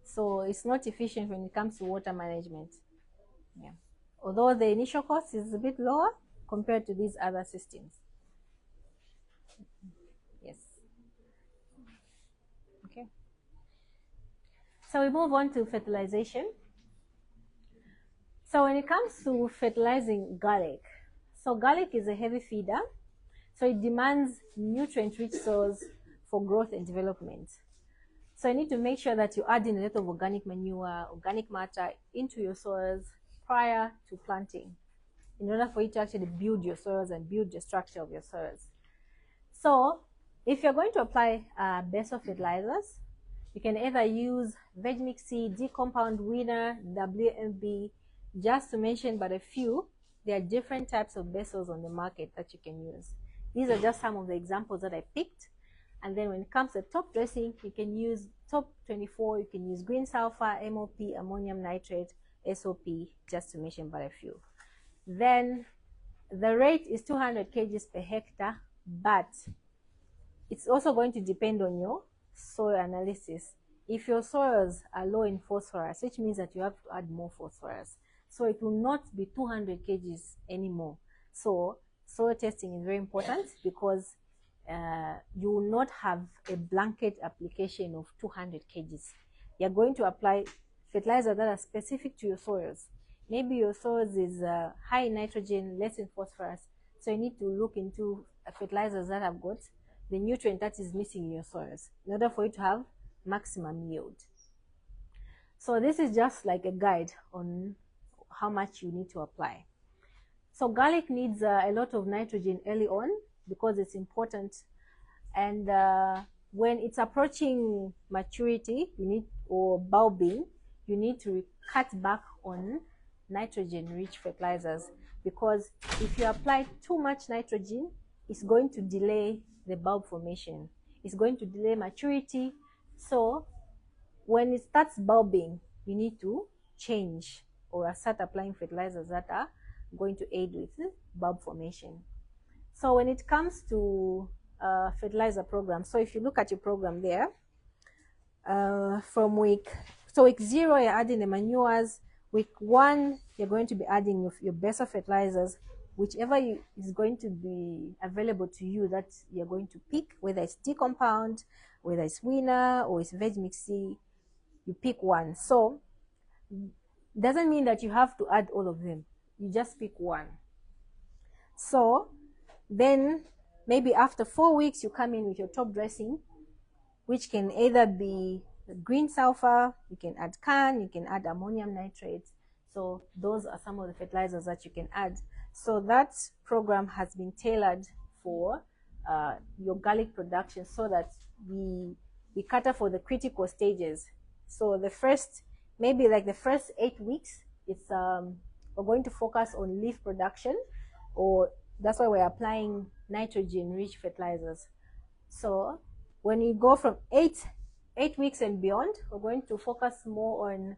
so it's not efficient when it comes to water management. Yeah. Although the initial cost is a bit lower compared to these other systems. Yes. Okay. So we move on to fertilization. So when it comes to fertilizing garlic, so garlic is a heavy feeder, so it demands nutrient-rich soils for growth and development. So you need to make sure that you add in a lot of organic manure, organic matter into your soils prior to planting, in order for you to actually build your soils and build the structure of your soils. So if you're going to apply basal fertilizers, you can either use Vegmix C, D-compound winner, WMB, just to mention but a few. There are different types of basals on the market that you can use. These are just some of the examples that I picked. And then when it comes to top dressing, you can use top 24, you can use green sulfur, MOP, ammonium nitrate, SOP, just to mention but a few. Then The rate is 200 kgs per hectare, but it's also going to depend on your soil analysis. If your soils are low in phosphorus, which means that you have to add more phosphorus. So it will not be 200 kgs anymore. So soil testing is very important, because you will not have a blanket application of 200 kgs. You're going to apply fertilizers that are specific to your soils. Maybe your soils is high in nitrogen, less in phosphorus. So you need to look into fertilizers that have got the nutrient that is missing in your soils in order for you to have maximum yield. So this is just like a guide on how much you need to apply. So garlic needs a lot of nitrogen early on because it's important, and when it's approaching maturity, or bulbing, you need to cut back on nitrogen-rich fertilizers, because if you apply too much nitrogen, it's going to delay the bulb formation. It's going to delay maturity. So when it starts bulbing, you need to change or start applying fertilizers that are going to aid with bulb formation. So when it comes to fertilizer program, so if you look at your program there, from week 0, you're adding the manures. Week 1, you're going to be adding your base fertilizers, whichever is going to be available to you that you're going to pick, whether it's D-compound, whether it's winner, or it's veg mixy, you pick one. So doesn't mean that you have to add all of them. You just pick one. So then maybe after 4 weeks, you come in with your top dressing, which can either be green sulfur, you can add CAN, you can add ammonium nitrate. So those are some of the fertilizers that you can add. So that program has been tailored for your garlic production, so that we cater for the critical stages. So the first, maybe like the first 8 weeks, it's we're going to focus on leaf production, or that's why we're applying nitrogen-rich fertilizers. So when we go from 8 weeks and beyond, we're going to focus more on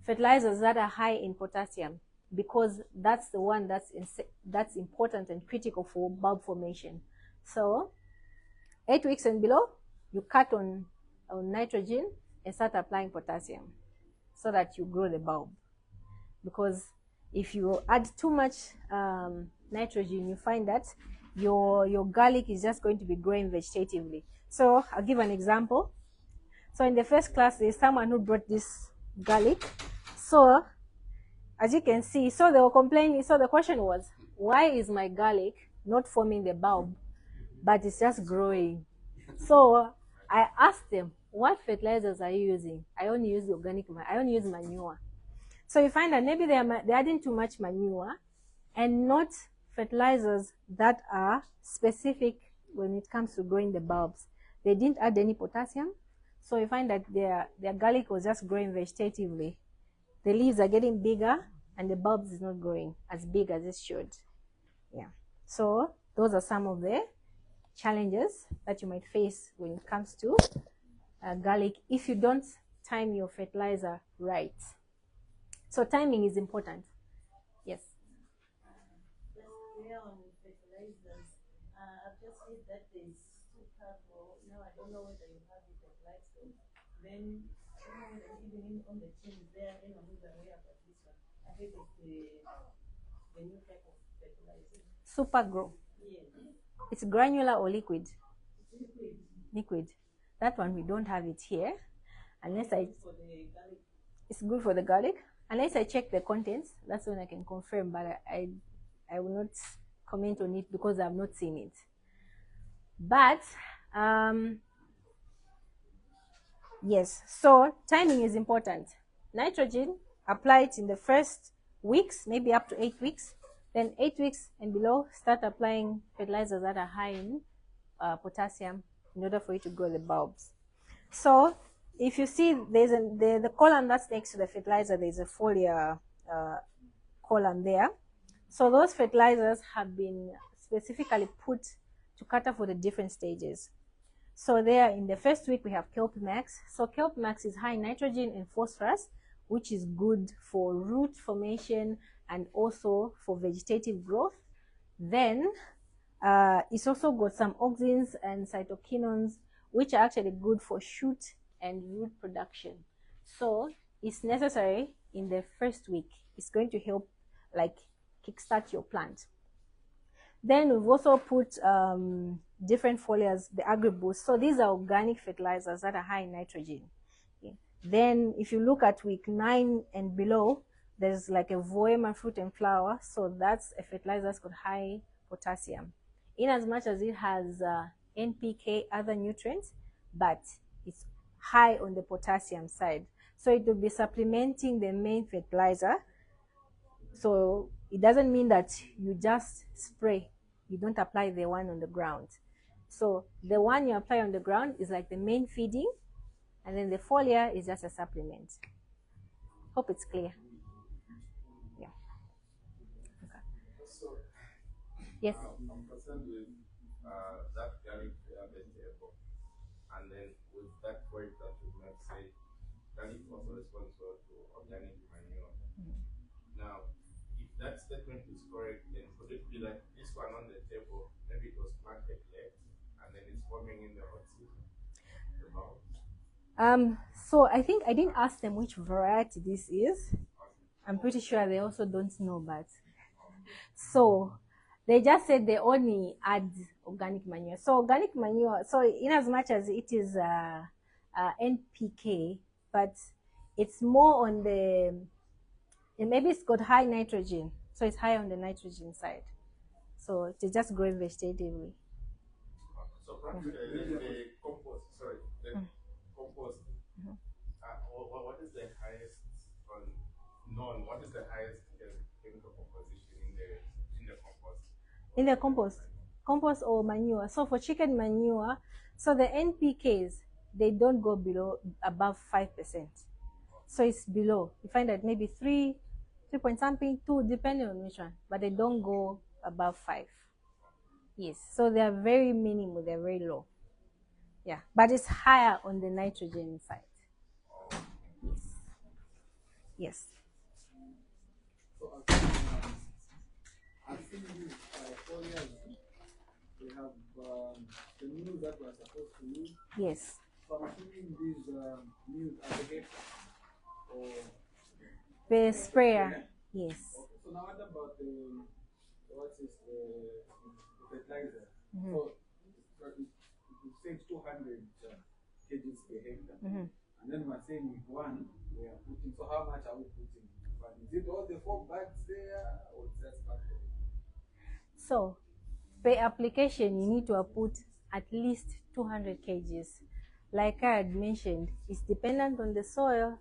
fertilizers that are high in potassium, because that's the one that's important and critical for bulb formation. So 8 weeks and below, you cut on nitrogen and start applying potassium so that you grow the bulb. Because if you add too much nitrogen, you find that your garlic is just going to be growing vegetatively. So I'll give an example. So in the first class, there's someone who brought this garlic. So as you can see, so they were complaining. So the question was, why is my garlic not forming the bulb, but it's just growing? So I asked them, what fertilizers are you using? I only use organic, I only use manure. So you find that maybe they're adding too much manure and not fertilizers that are specific when it comes to growing the bulbs. They didn't add any potassium. So you find that their garlic was just growing vegetatively. The leaves are getting bigger and the bulbs is not growing as big as it should. Yeah. So those are some of the challenges that you might face when it comes to garlic if you don't time your fertilizer right. So timing is important. Yes. Yes, on fertilizers. I've just heard that there's super grow. Now I don't know whether you have it at Livestock. Then I don't know whether even on the team there, anyone who's aware about this one. I heard it's the new type of fertilizer. Super grow. Yes. It's granular or liquid? Liquid. Liquid. That one we don't have it here, unless I. For the garlic. It's good for the garlic. Unless I check the contents, that's when I can confirm. But I will not comment on it because I've not seen it. But yes, so timing is important. Nitrogen, apply it in the first weeks, maybe up to 8 weeks. Then 8 weeks and below, start applying fertilizers that are high in potassium in order for you to grow the bulbs. So if you see there's the column that's next to the fertilizer, there's a foliar column there. So those fertilizers have been specifically put to cater for the different stages. So there in the first week we have Kelp Max. So Kelp Max is high in nitrogen and phosphorus, which is good for root formation and also for vegetative growth. Then it's also got some auxins and cytokinons, which are actually good for shoot and root production. So it's necessary in the first week. It's going to help like kickstart your plant. Then we've also put different foliars, the AgriBoost. So these are organic fertilizers that are high in nitrogen. Okay. Then if you look at week 9 and below, there's like a Voema fruit and flower. So that's a fertilizer that's got high potassium. In as much as it has NPK, other nutrients, but it's high on the potassium side. So it will be supplementing the main fertilizer. So it doesn't mean that you just spray, you don't apply the one on the ground. So the one you apply on the ground is like the main feeding, and then the foliar is just a supplement. Hope it's clear. Yeah. Okay. So, Yes. I'm concerned with that garlic vegetable, and then with that point that you might say, garlic also responsible to organic manure. Now, if that statement is correct, then could it be like this one on the table, maybe it was planted late, and then it's forming in the hot season? So I think I didn't ask them which variety this is. I'm pretty sure they also don't know, but so they just said they only add organic manure. So organic manure, so in as much as it is NPK, but it's more on the, and maybe it's got high nitrogen, so it's high on the nitrogen side. So it is just growing vegetatively. So practically, the compost, sorry, the compost, what is the highest what is the highest chemical composition in the compost? In the compost or manure. So for chicken manure, so the NPKs, they don't go above 5%. So it's below. You find that maybe 3 point something, 2, depending on which one, but they don't go above 5. Yes, so they are very minimal, they're very low. Yeah, but it's higher on the nitrogen side. Yes. Yes. So I've seen these foliars. We have the news that we're supposed to use. Yes. So I'm assuming these news are the head or The sprayer. Yes. okay. So now what about the fertilizer? Mm-hmm. So you said 200 kgs per hectare, and then we're saying with one we are putting. So how much are we putting? But is it all the 4 bags there, or just part of it? So per application, you need to put at least 200 kgs. Like I had mentioned, it's dependent on the soil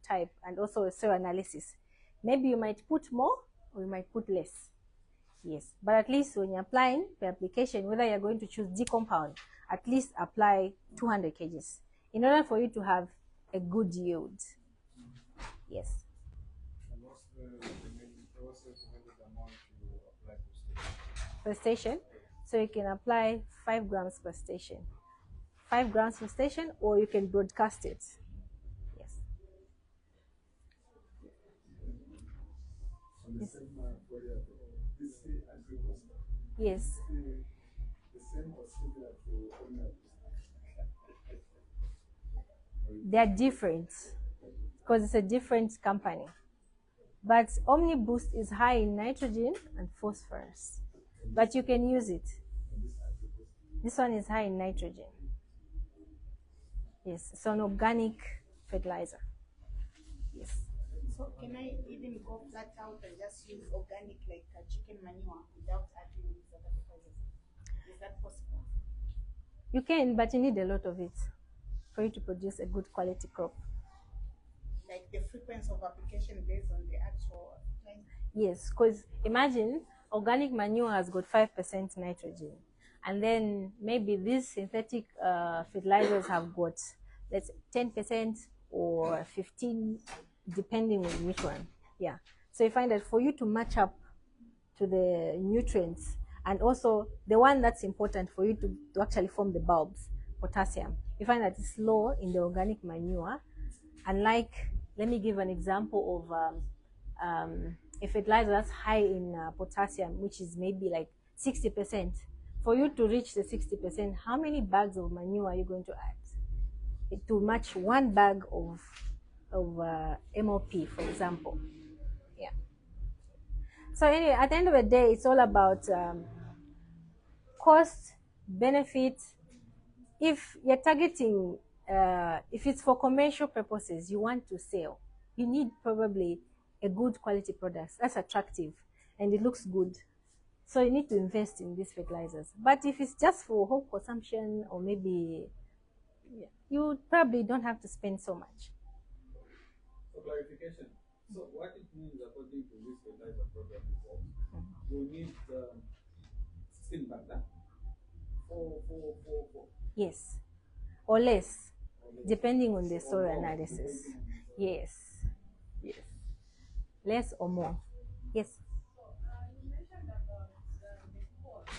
type, and also a soil analysis. Maybe you might put more or you might put less. Yes, but at least when you're applying per application, whether you're going to choose D compound, at least apply 200 kgs in order for you to have a good yield. Yes. And what's the recommended amount to apply Per station, so you can apply 5 grams per station. 5 grams per station, or you can broadcast it. Yes. on the same foliar? This is AgriBoost. Yes. The same or similar to ordinary? They are different because it's a different company. But OmniBoost is high in nitrogen and phosphorus, but you can use it. This one is high in nitrogen. Yes, it's an organic fertilizer. Yes. So can I even go flat out and just use organic like chicken manure without adding these other fertilizers? Is that possible? You can, but you need a lot of it for you to produce a good quality crop. Like the frequency of application based on the actual plant? Yes, because imagine organic manure has got 5% nitrogen, and then maybe these synthetic fertilizers have got, let's say, 10% or 15%, depending on which one. Yeah. So you find that for you to match up to the nutrients, and also the one that's important for you to actually form the bulbs, potassium, you find that it's low in the organic manure. Unlike, let me give an example of a fertilizer that's high in potassium, which is maybe like 60%. For you to reach the 60%, how many bags of manure are you going to add to match 1 bag of MOP, for example? Yeah. So anyway, at the end of the day, it's all about cost, benefit. If you're targeting, if it's for commercial purposes, you want to sell, you need probably a good quality product that's attractive and it looks good. So you need to invest in these fertilizers. But if it's just for home consumption, or maybe you probably don't have to spend so much. For clarification, so what it means according to this fertilizer program is that you need 16 bags, Yes, or less, depending on the soil analysis. Yes, yes, less or more. Yes. You mentioned about the cost.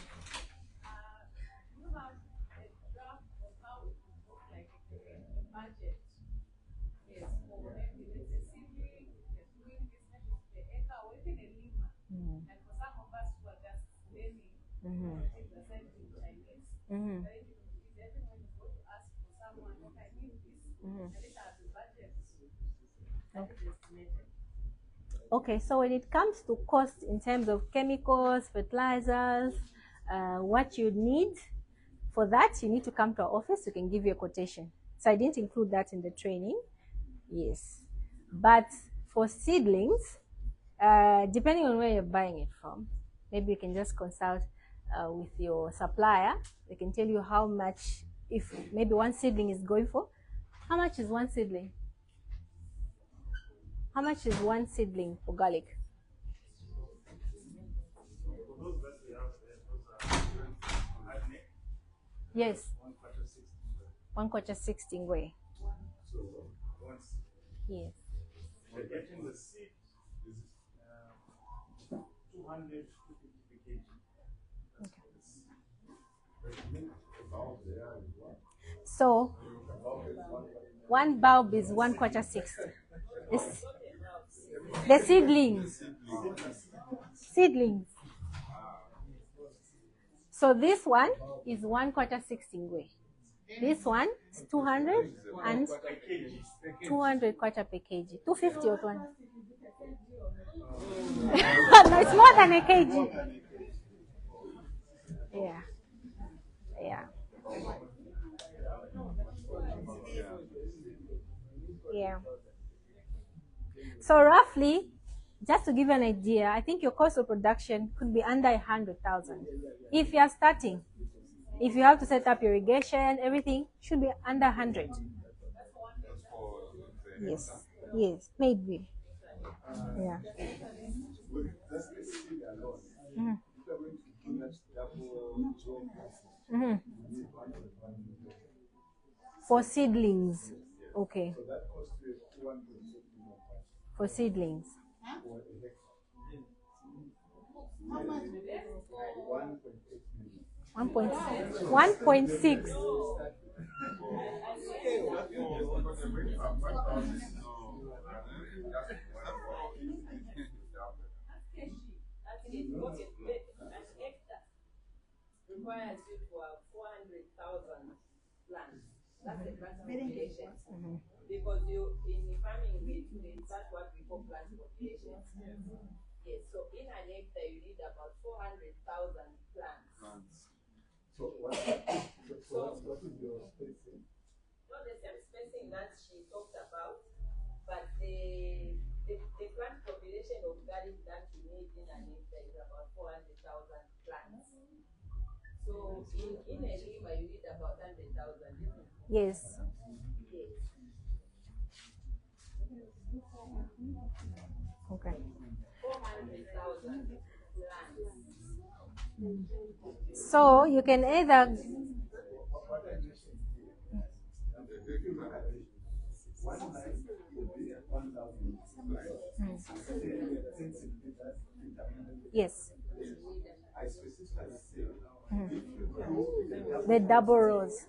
You have a draft of how it would look like a budget. Yes, for maybe let's say seedling, yes, doing this maybe the acre or even a lima. And for some of us who are just learning, things are said in Chinese. But if everyone is going to ask for someone, okay, I need this, and these are the budgets that is estimated. Okay, so when it comes to cost in terms of chemicals, fertilizers, what you need, for that you need to come to our office. We can give you a quotation. So I didn't include that in the training. Yes, but for seedlings, depending on where you're buying it from, maybe you can just consult with your supplier. They can tell you how much, if maybe one seedling is going for. How much is one seedling? How much is one seedling for garlic? Yes. 1/4 16 way. Yes. getting the seed is 200 to 50 kg. So 1 bulb is 1/4 60. The seedlings. Seedlings. So this one is 1/4 16 way. This one is 200 and 200 kwacha per kg. 250 or 200? No, it's more than a kg. Yeah. Yeah. Yeah. So roughly, just to give you an idea, I think your cost of production could be under 100,000. If you are starting, if you have to set up irrigation, everything should be under 100. Yes, yes, maybe. Yeah. For seedlings, okay. For seedlings. 1.6. Requires you to have 400,000 plants. That's the plant population. Because you in farming that's what we call plant population. Yes, so in an hectare you need about 400,000 plants. So what is your spacing? Not the same spacing that she talked about, but the plant population of garlic that you need in an hectare is about 400,000 plants. So in a lima you need about 100,000, isn't it? Yes. Yes. Okay. 400,000 plants. So you can either yes. The double rows.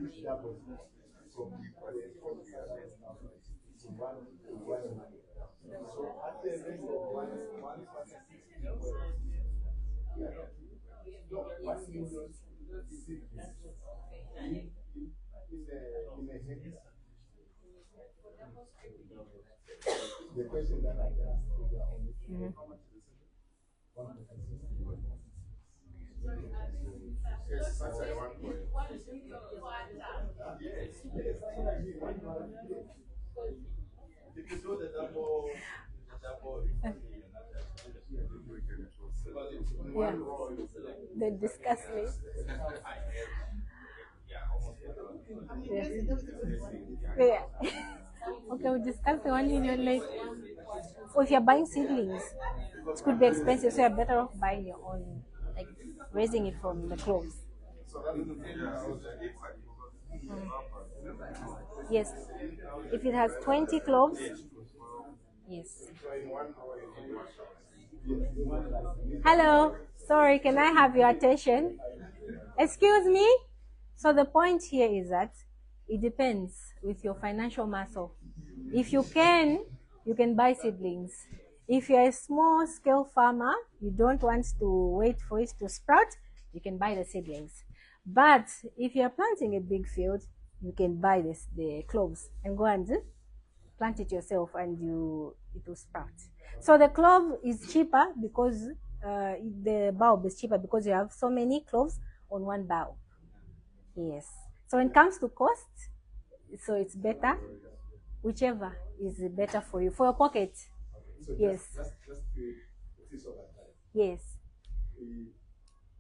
which doubles from the from the harvest now to one month. So at the rate of one million seedlings in a hectare. The question that I asked is how much is it? 1.6. Yes, such a 1 point. Yes, that's what I mean. If you do the double. Yeah. They discuss me. Yeah. Okay, we'll discuss the 1 million later. Or if you're buying seedlings, it could be expensive, so you're better off buying your own, like raising it from the cloves. Yes. If it has 20 cloves, yes. Hello. Sorry, can I have your attention? Excuse me? So the point here is that it depends with your financial muscle. If you can buy seedlings. If you're a small scale farmer, you don't want to wait for it to sprout, you can buy the seedlings. But if you're planting a big field, you can buy the cloves and go and plant it yourself, and it will sprout. So the clove is cheaper because the bulb is cheaper because you have so many cloves on one bulb. Yes. So when it comes to cost, so it's better, whichever is better for you, for your pocket. So yes. Just piece of advice. Yes.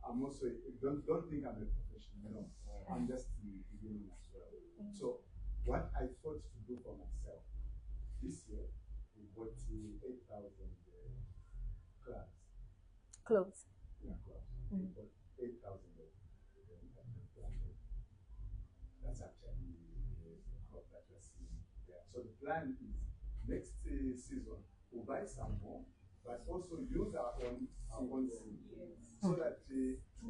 I'm also don't think I'm a professional. I'm just beginning as well. So what I thought to do for myself this year, we bought 8,000 clubs. Cloves. Yeah, clubs. We bought 8,000. That's actually the crop that we're seeing there. So the plan is next season we'll buy some more, but also use our own seed, so that 2-3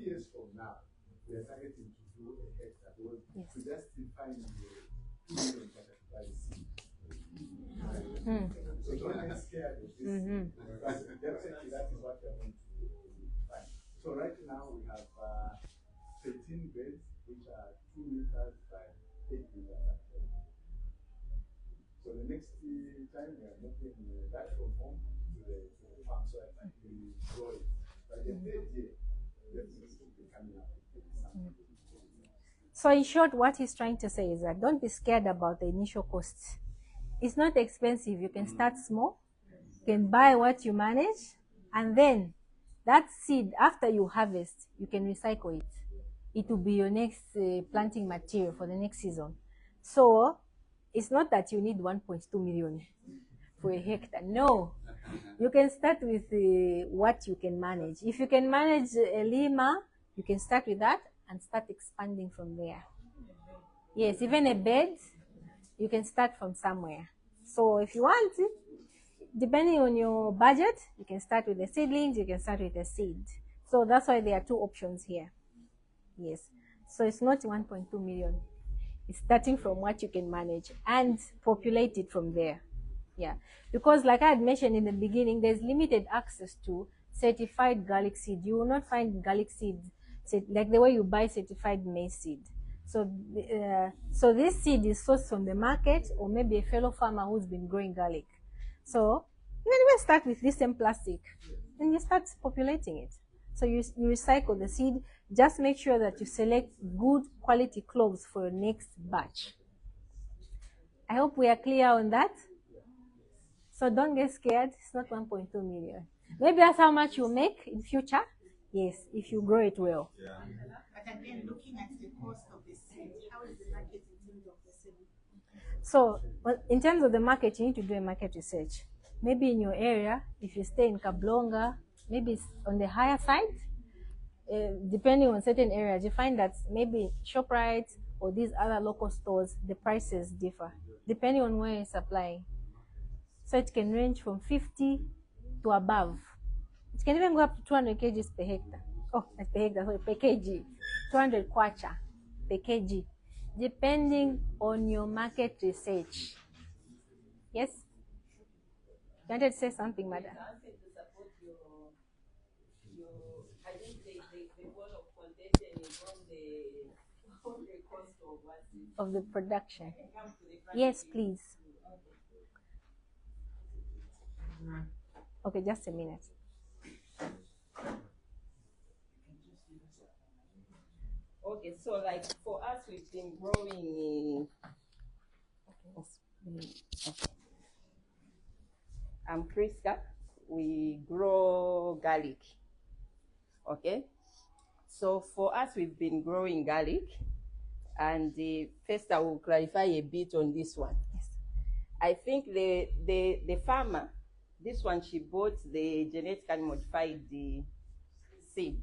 years from now we are targeting to do a hectare. Because we just find the 2 million to buy the seed. So don't get scared of this. Definitely that is what we are going to find. So right now we have 13 beds, which are 2 meters by 8 meters. So the next time we are moving that from home to the farm, so I think we grow it. But the third year, definitely will be coming up with something. So in short, what he's trying to say is that don't be scared about the initial costs. It's not expensive. You can start small, you can buy what you manage, and then that seed, after you harvest, you can recycle it. It will be your next planting material for the next season. So it's not that you need 1.2 million for a hectare. No, you can start with what you can manage. If you can manage a lima, you can start with that and start expanding from there. Yes, even a bed, you can start from somewhere. So if you want, depending on your budget, you can start with the seedlings, you can start with the seed. So that's why there are two options here. Yes. So it's not 1.2 million. It's starting from what you can manage and populate it from there. Yeah. Because like I had mentioned in the beginning, there's limited access to certified garlic seed. You will not find garlic seed like the way you buy certified maize seed. So, so this seed is sourced from the market, or maybe a fellow farmer who's been growing garlic. So you can even start with this same plastic, and you start populating it. So you recycle the seed. Just make sure that you select good quality cloves for your next batch. I hope we are clear on that. So don't get scared. It's not 1.2 million. Maybe that's how much you make in future. Yes, if you grow it well. Yeah. But again, looking at the cost of the seed, how is the market in terms of the seed? So in terms of the market, you need to do a market research. Maybe in your area, if you stay in Kablonga, maybe it's on the higher side. Depending on certain areas, you find that maybe ShopRite or these other local stores, the prices differ depending on where you're supplying. So it can range from 50 to above. It can even go up to 200 kgs per hectare. Oh, not per hectare, sorry, per kg. 200 kwacha per kg. depending on your market research. Yes? You wanted to say something, madam? I wanted to support your I think the goal of contention is on the cost of what is Of the production. come to the Yes, practice. please. Okay, just a minute. Okay, so like for us, we've been growing. I'm Priska. We grow garlic. Okay, so for us, we've been growing garlic, and first I will clarify a bit on this one. Yes. I think the farmer, this one, she bought the genetically modified seed.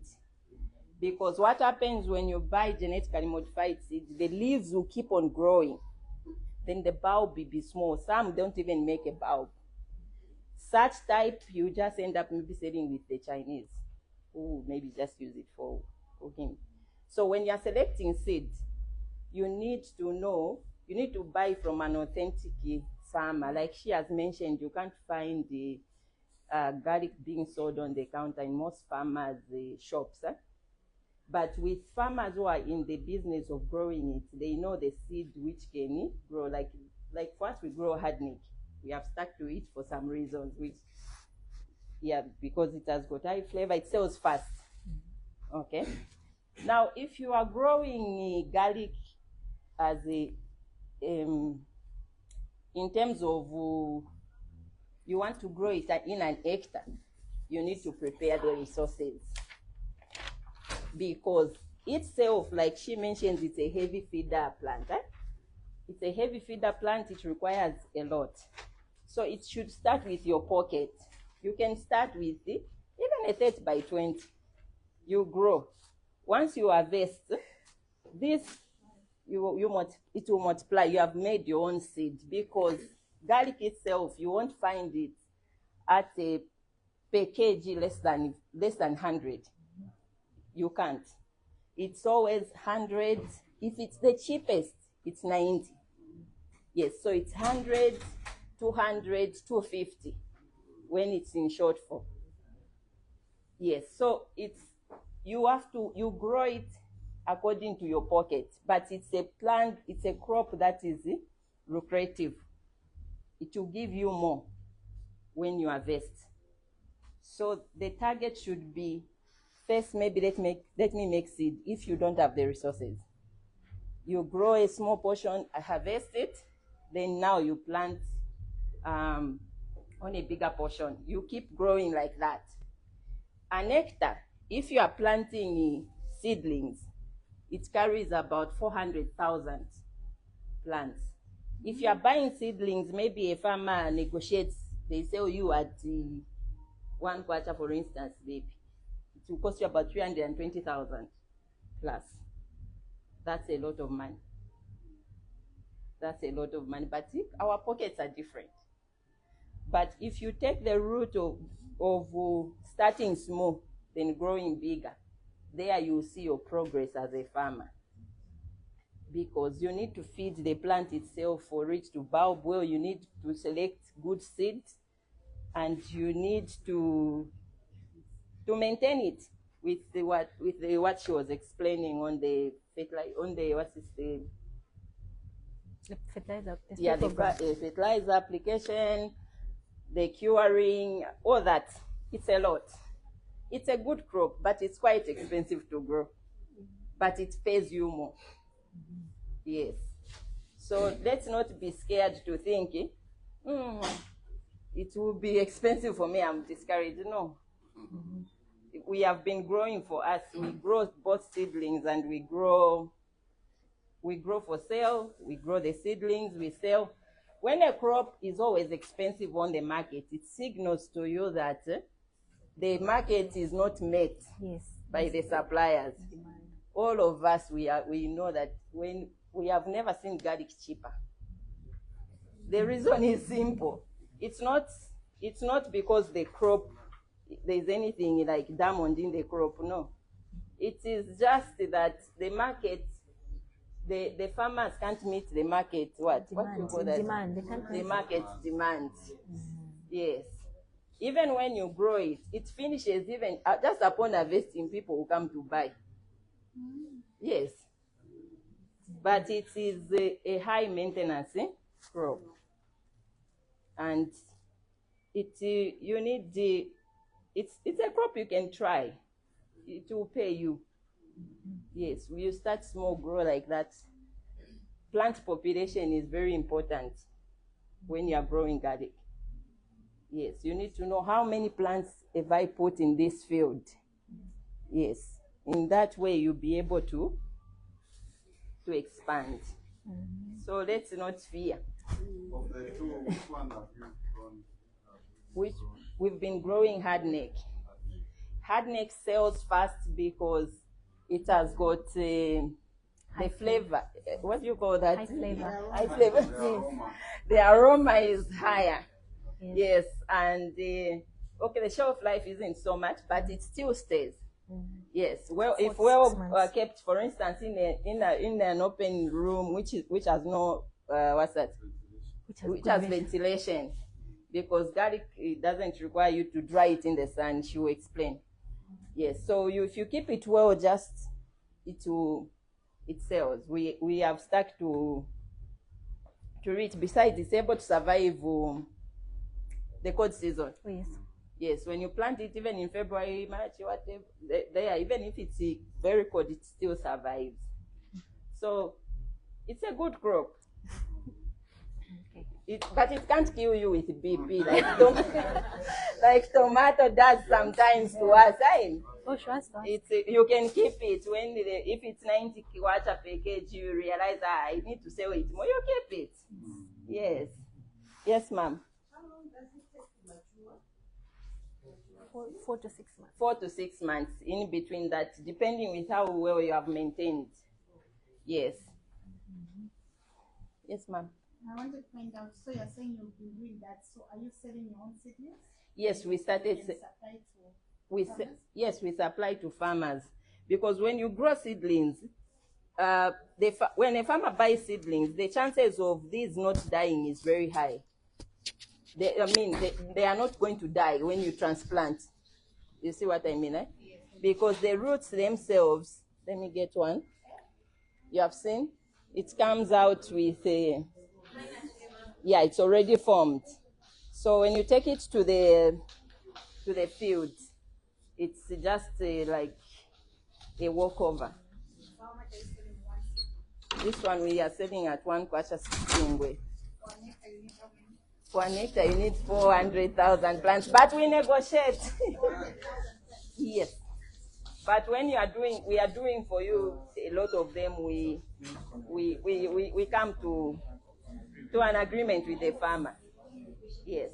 Because what happens when you buy genetically modified seed, the leaves will keep on growing. Then the bulb will be small. Some don't even make a bulb. Such type, you just end up maybe selling with the Chinese, who maybe just use it for cooking. So when you're selecting seed, you need to know, you need to buy from an authentic farmer. Like she has mentioned, you can't find the garlic being sold on the counter in most farmers' shops. But with farmers who are in the business of growing it, they know the seed which can grow. Like for us, we grow hardneck. We have stuck to it for some reasons, which, yeah, because it has got high flavor, it sells fast. Okay. Now, if you are growing garlic as a, in terms of, you want to grow it in an hectare, you need to prepare the resources. Because itself, like she mentioned, it's a heavy feeder plant. It's a heavy feeder plant, it requires a lot. So it should start with your pocket. You can start with even a 30 by 20. You grow. Once you harvest, this, it will multiply. You have made your own seed, because garlic itself, you won't find it at a per kg less than 100. You can't. It's always 100. If it's the cheapest, it's 90. Yes, so it's 100, 200, 250 when it's in short form. Yes, so you grow it according to your pocket, but it's a plant, it's a crop that is lucrative. It will give you more when you harvest. So the target should be, first, maybe let me make seed if you don't have the resources. You grow a small portion, harvest it, then now you plant on a bigger portion. You keep growing like that. An hectare, if you are planting seedlings, it carries about 400,000 plants. If you are buying seedlings, maybe a farmer negotiates, they sell you at 1 quarter, for instance, maybe. It will cost you about 320,000 plus. That's a lot of money. That's a lot of money. But our pockets are different. But if you take the route of starting small, then growing bigger, there you see your progress as a farmer. Because you need to feed the plant itself for it to bulb well. You need to select good seeds, and you need to maintain it with what she was explaining on the fertilizer. Yeah, the fertilizer application, the curing, all that. It's a lot. It's a good crop, but it's quite expensive to grow. But it pays you more. Yes. So let's not be scared to think, it will be expensive for me, I'm discouraged. No. We have been growing for us. We grow both seedlings and we grow for sale. We grow the seedlings, we sell. When a crop is always expensive on the market, it signals to you that the market is not met by the suppliers. All of us, we know that when we have never seen garlic cheaper. The reason is simple. It's not because the crop, there's anything like diamond in the crop, no. It is just that the the farmers can't meet the market, what you call that? Demand. They can't The meet market demand. Yes. Even when you grow it, it finishes even just upon harvesting, people will come to buy. Yes. But it is a high maintenance crop. And you need it's a crop you can try. It will pay you. Yes, you start small, grow like that. Plant population is very important when you are growing garlic. Yes, you need to know how many plants have I put in this field. Yes, in that way you'll be able to expand. So let's not fear. Of the two, which one have you grown? Which we've been growing hardneck. Hardneck sells fast because it has got the flavor. What do you call that? High flavor. High flavor. The aroma is higher. Yes, and okay, the shelf life isn't so much, but it still stays. Yes, well, if kept, for instance, in an open room, which has no what's that? Which has ventilation, because garlic, it doesn't require you to dry it in the sun. She will explain. Yes, so if you keep it well, just it sells. We have stuck to it. Besides, it's able to survive the cold season. Oh, yes. Yes, when you plant it, even in February, March, whatever, even if it's very cold, it still survives. So it's a good crop. But it can't kill you with BP like tomato does sometimes to us. Oh, sure. You can keep it when if it's 90 kwacha per kg, you realize I need to sell it more. You keep it. Yes. Yes, ma'am. 4 to 6 months. 4 to 6 months in between that, depending with how well you have maintained. Yes. Yes, ma'am. I want to find out, so you're saying you've been doing that, so are you selling your own seedlings? Yes, we started. Yes, we supply to farmers, because when you grow seedlings, when a farmer buys seedlings, the chances of these not dying is very high. They are not going to die when you transplant. You see what I mean, eh? Because the roots themselves, let me get one. You have seen? It comes out with a, it's already formed. So when you take it to the field, it's just like a walkover. This one we are selling at 1 kwacha 16 For an hectare, you need 400,000 plants, but we negotiate. Yes. But when we are doing for you a lot of them, we come to an agreement with the farmer. Yes.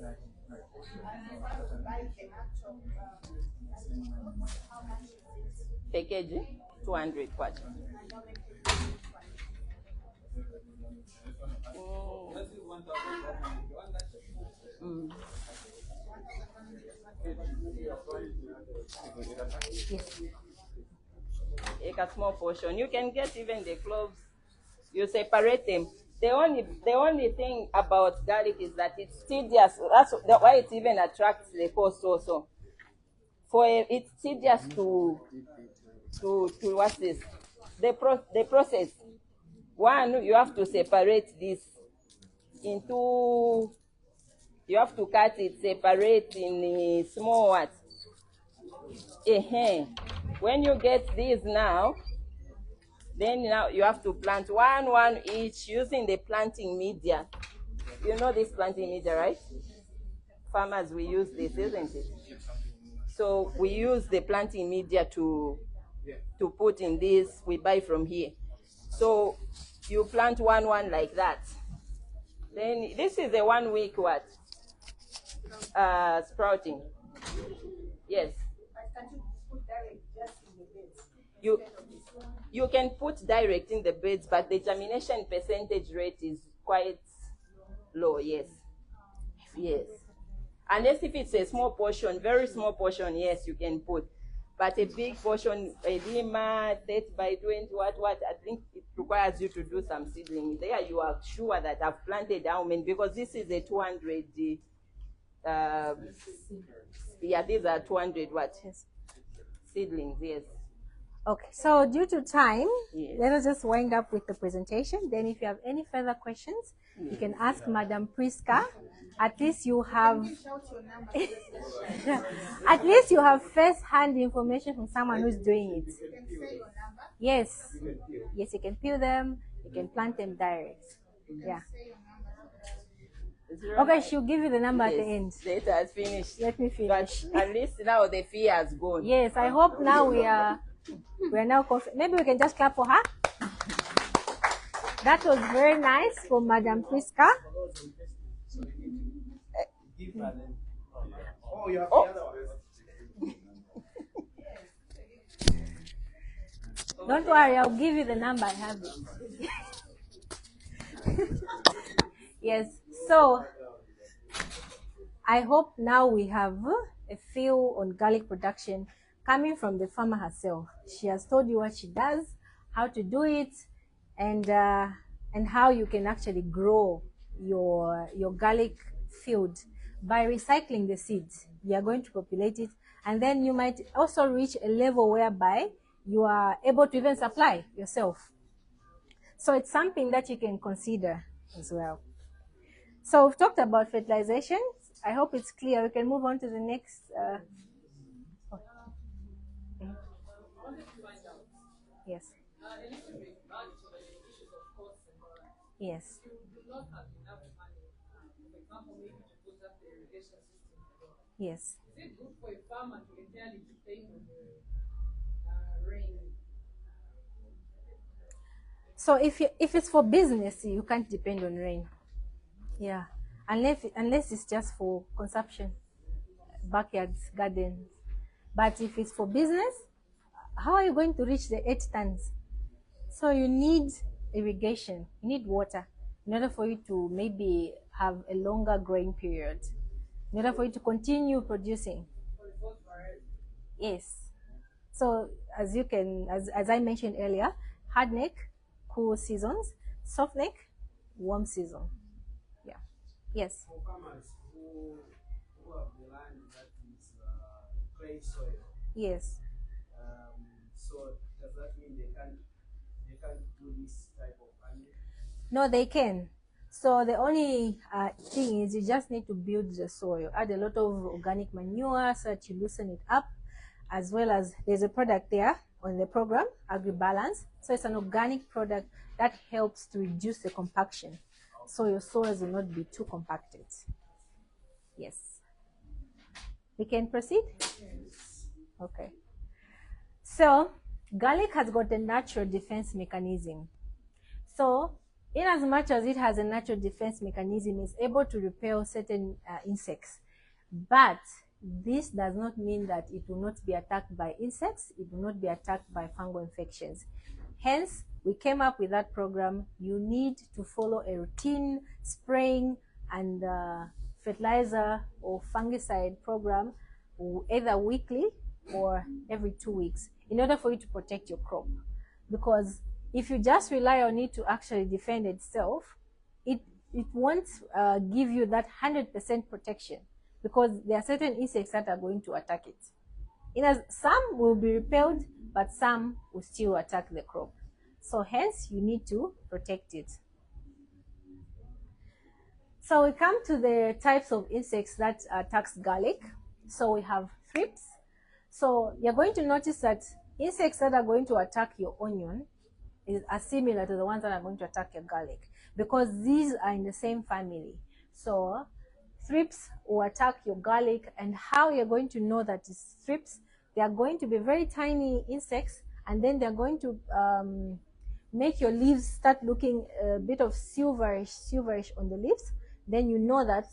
Package 200 kwacha. Yes. Take a small portion. You can get even the cloves. You separate them. The only thing about garlic is that it's tedious. That's why it even attracts the cost also. It's tedious to what's this? The process. One, you have to separate this into. You have to cut it, separate in small what? When you get these now, then now you have to plant one each using the planting media. You know this planting media, right? Farmers, we use this, isn't it? So we use the planting media to put in this. We buy from here. So you plant one like that. Then this is a 1 week what? Sprouting. Yes. Can you put direct just in the beds? You can put direct in the beds, but the germination percentage rate is quite low. Yes. Yes. Unless if it's a small portion, very small portion, yes, you can put. But a big portion, a lima, 30 by 20, what, I think it requires you to do some seedling. There you are sure that I've planted how many, because this is a 200, yeah, these are 200 what? Yes. Seedlings, yes. Okay, so due to time, Yes. let us just wind up with the presentation. Then if you have any further questions, you can ask Madam Priska. At least you have Shout your number. at least you have first-hand information from someone who's doing it. You can say your number. Yes. Yes, you can peel them, you can plant them direct. Yeah. Say your number. Okay, she'll give you the number at the end. It has finished. Let me finish. But at least now the fear has gone. Yes, I hope now we are now confident. Maybe we can just clap for her. That was very nice for Madam Priska. Oh, you have the other one. Don't worry, I'll give you the number. I have it. Yes, so I hope now we have a feel on garlic production coming from the farmer herself. She has told you what she does, how to do it, and how you can actually grow your garlic field by recycling the seeds. You are going to populate it, and then you might also reach a level whereby you are able to even supply yourself. So it's something that you can consider as well. So we've talked about fertilization. I hope it's clear. We can move on to the next. Yes. Yes. Yes. Is it good for a farmer to entirely depend on the rain? So if it's for business, you can't depend on rain. Yeah, unless it's just for consumption, backyards, gardens. But if it's for business, how are you going to reach the 8 tons? So you need irrigation, you need water in order for you to maybe have a longer growing period, in order for you to continue producing. Yes. So as I mentioned earlier, hard neck, cool seasons, soft neck, warm season. Yeah. Yes. For farmers who have the land that is clay soil. Yes. So does that mean they can't do this type of farming? No, they can. So the only thing is you just need to build the soil, add a lot of organic manure so that you loosen it up, as well as there's a product there on the program, AgriBalance. So it's an organic product that helps to reduce the compaction, so your soils will not be too compacted. Yes. We can proceed? Okay. So garlic has got a natural defense mechanism. So in as much as it has a natural defense mechanism, it's able to repel certain insects. But this does not mean that it will not be attacked by insects, it will not be attacked by fungal infections. Hence, we came up with that program. You need to follow a routine spraying and fertilizer or fungicide program, either weekly or every 2 weeks, in order for you to protect your crop. Because if you just rely on it to actually defend itself, it won't give you that 100% protection, because there are certain insects that are going to attack it. Some will be repelled, but some will still attack the crop. So hence, you need to protect it. So we come to the types of insects that attacks garlic. So we have thrips. So you're going to notice that insects that are going to attack your onion are similar to the ones that are going to attack your garlic, because these are in the same family. So thrips will attack your garlic, and how you're going to know that it's thrips, they are going to be very tiny insects, and then they're going to make your leaves start looking a bit of silverish on the leaves. Then you know that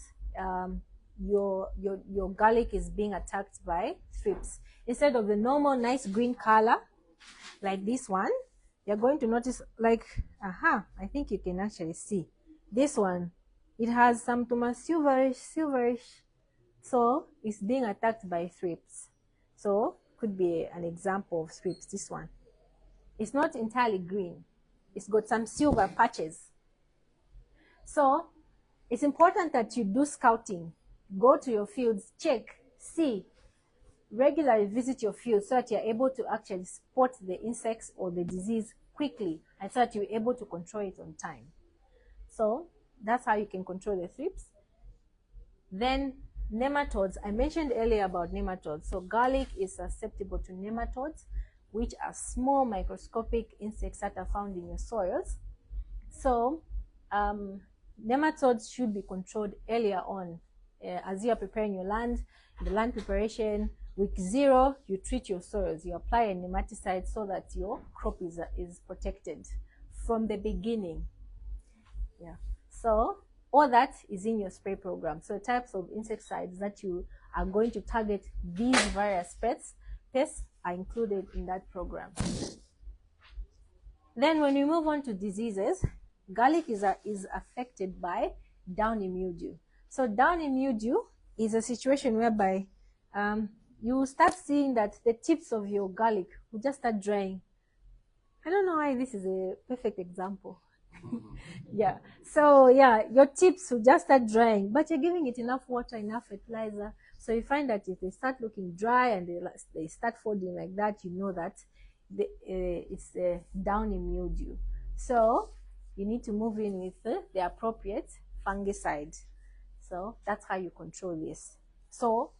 your garlic is being attacked by thrips. Instead of the normal nice green color like this one, you're going to notice like, I think you can actually see this one. It has some silverish. So it's being attacked by thrips. So could be an example of thrips, this one. It's not entirely green. It's got some silver patches. So it's important that you do scouting. Go to your fields, check, see, regularly visit your fields so that you're able to actually spot the insects or the disease quickly and so that you're able to control it on time. So that's how you can control the thrips. Then nematodes. I mentioned earlier about nematodes. So garlic is susceptible to nematodes, which are small microscopic insects that are found in your soils. So nematodes should be controlled earlier on as you are preparing your land. The land preparation, week 0, you treat your soils. You apply a nematicide so that your crop is protected from the beginning. Yeah. So all that is in your spray program. So types of insecticides that you are going to target these various pests are included in that program. Then when we move on to diseases, garlic is affected by downy mildew. So downy mildew is a situation whereby you will start seeing that the tips of your garlic will just start drying. I don't know why this is a perfect example. Yeah. So yeah, your tips will just start drying, but you're giving it enough water, enough fertilizer. So you find that if they start looking dry and they start folding like that, you know that it's a downy mildew. So you need to move in with the appropriate fungicide. So that's how you control this. So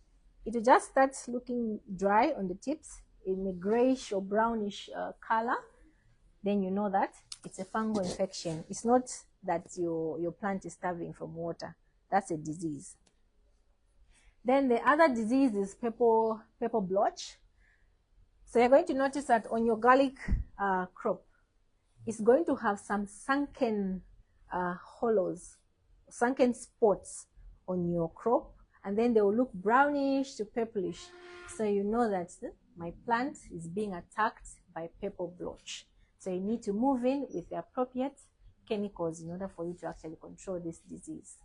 it will just start looking dry on the tips in a grayish or brownish color. Then you know that it's a fungal infection. It's not that your plant is starving from water. That's a disease. Then the other disease is purple blotch. So you're going to notice that on your garlic crop, it's going to have some sunken hollows, sunken spots on your crop, and then they will look brownish to purplish. So you know that my plant is being attacked by purple blotch. So you need to move in with the appropriate chemicals in order for you to actually control this disease.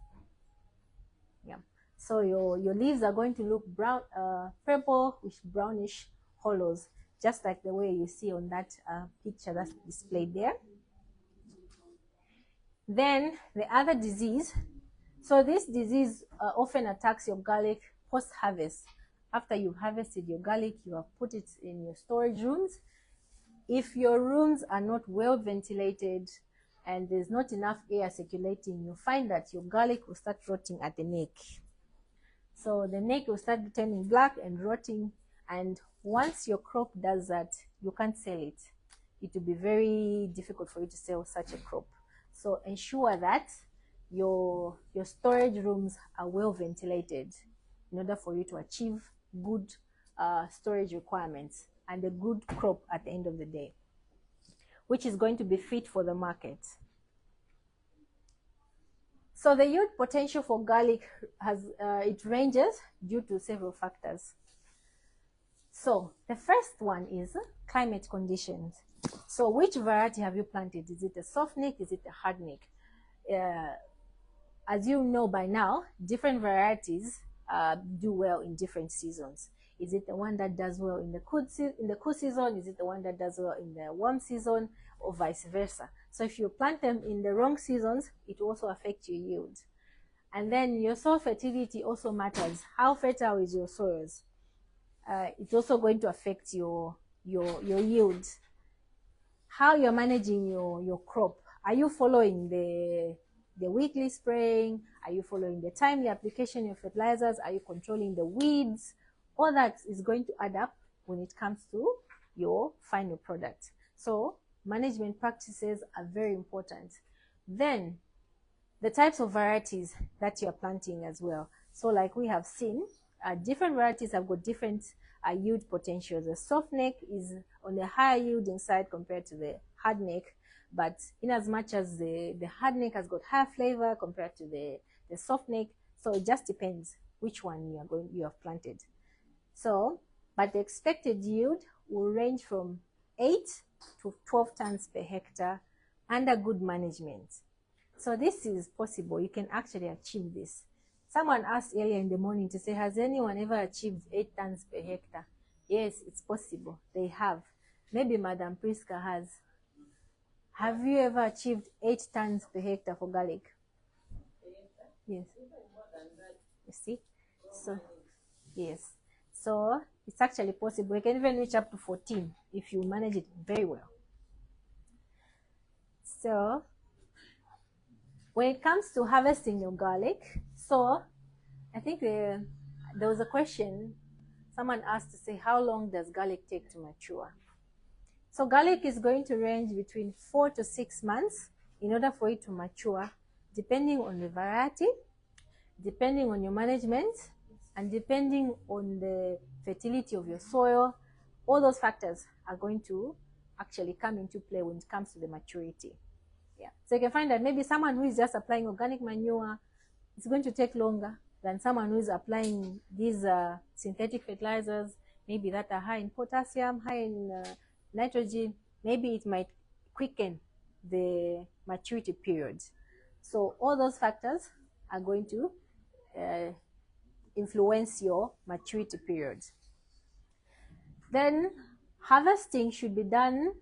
Yeah. So your leaves are going to look brown, purple with brownish hollows, just like the way you see on that picture that's displayed there. Then the other disease. So this disease often attacks your garlic post-harvest. After you've harvested your garlic, you have put it in your storage rooms. If your rooms are not well ventilated and there's not enough air circulating, you'll find that your garlic will start rotting at the neck. So the neck will start turning black and rotting, and once your crop does that, you can't sell it. It will be very difficult for you to sell such a crop. So ensure that your storage rooms are well ventilated in order for you to achieve good storage requirements and a good crop at the end of the day, which is going to be fit for the market. So the yield potential for garlic it ranges due to several factors. So the first one is climate conditions. So which variety have you planted? Is it a soft neck? Is it a hard neck? As you know by now, different varieties do well in different seasons. Is it the one that does well in the cool season? Is it the one that does well in the warm season, or vice versa? So if you plant them in the wrong seasons, it will also affect your yield. And then your soil fertility also matters. How fertile is your soils? It's also going to affect your yield. How you're managing your crop. Are you following the weekly spraying? Are you following the timely application of fertilizers? Are you controlling the weeds? All that is going to add up when it comes to your final product. So management practices are very important. Then the types of varieties that you're planting as well. So like we have seen, different varieties have got different yield potential. The soft neck is on the higher yielding side compared to the hard neck, but in as much as the hard neck has got higher flavor compared to the soft neck, so it just depends which one you have planted. So, but the expected yield will range from 8 to 12 tons per hectare under good management. So this is possible. You can actually achieve this. Someone asked earlier in the morning to say, has anyone ever achieved 8 tons per hectare? Yes, it's possible. They have. Maybe Madam Priska has. Have you ever achieved 8 tons per hectare for garlic? Yes. You see? So, yes. So, it's actually possible. You can even reach up to 14 if you manage it very well. So, when it comes to harvesting your garlic, so I think there was a question someone asked to say, how long does garlic take to mature? So garlic is going to range between 4 to 6 months in order for it to mature, depending on the variety, depending on your management, and depending on the fertility of your soil. All those factors are going to actually come into play when it comes to the maturity. Yeah. So you can find that maybe someone who is just applying organic manure, it's going to take longer than someone who is applying these synthetic fertilizers, maybe that are high in potassium, high in nitrogen. Maybe it might quicken the maturity period. So all those factors are going to influence your maturity period. Then harvesting should be done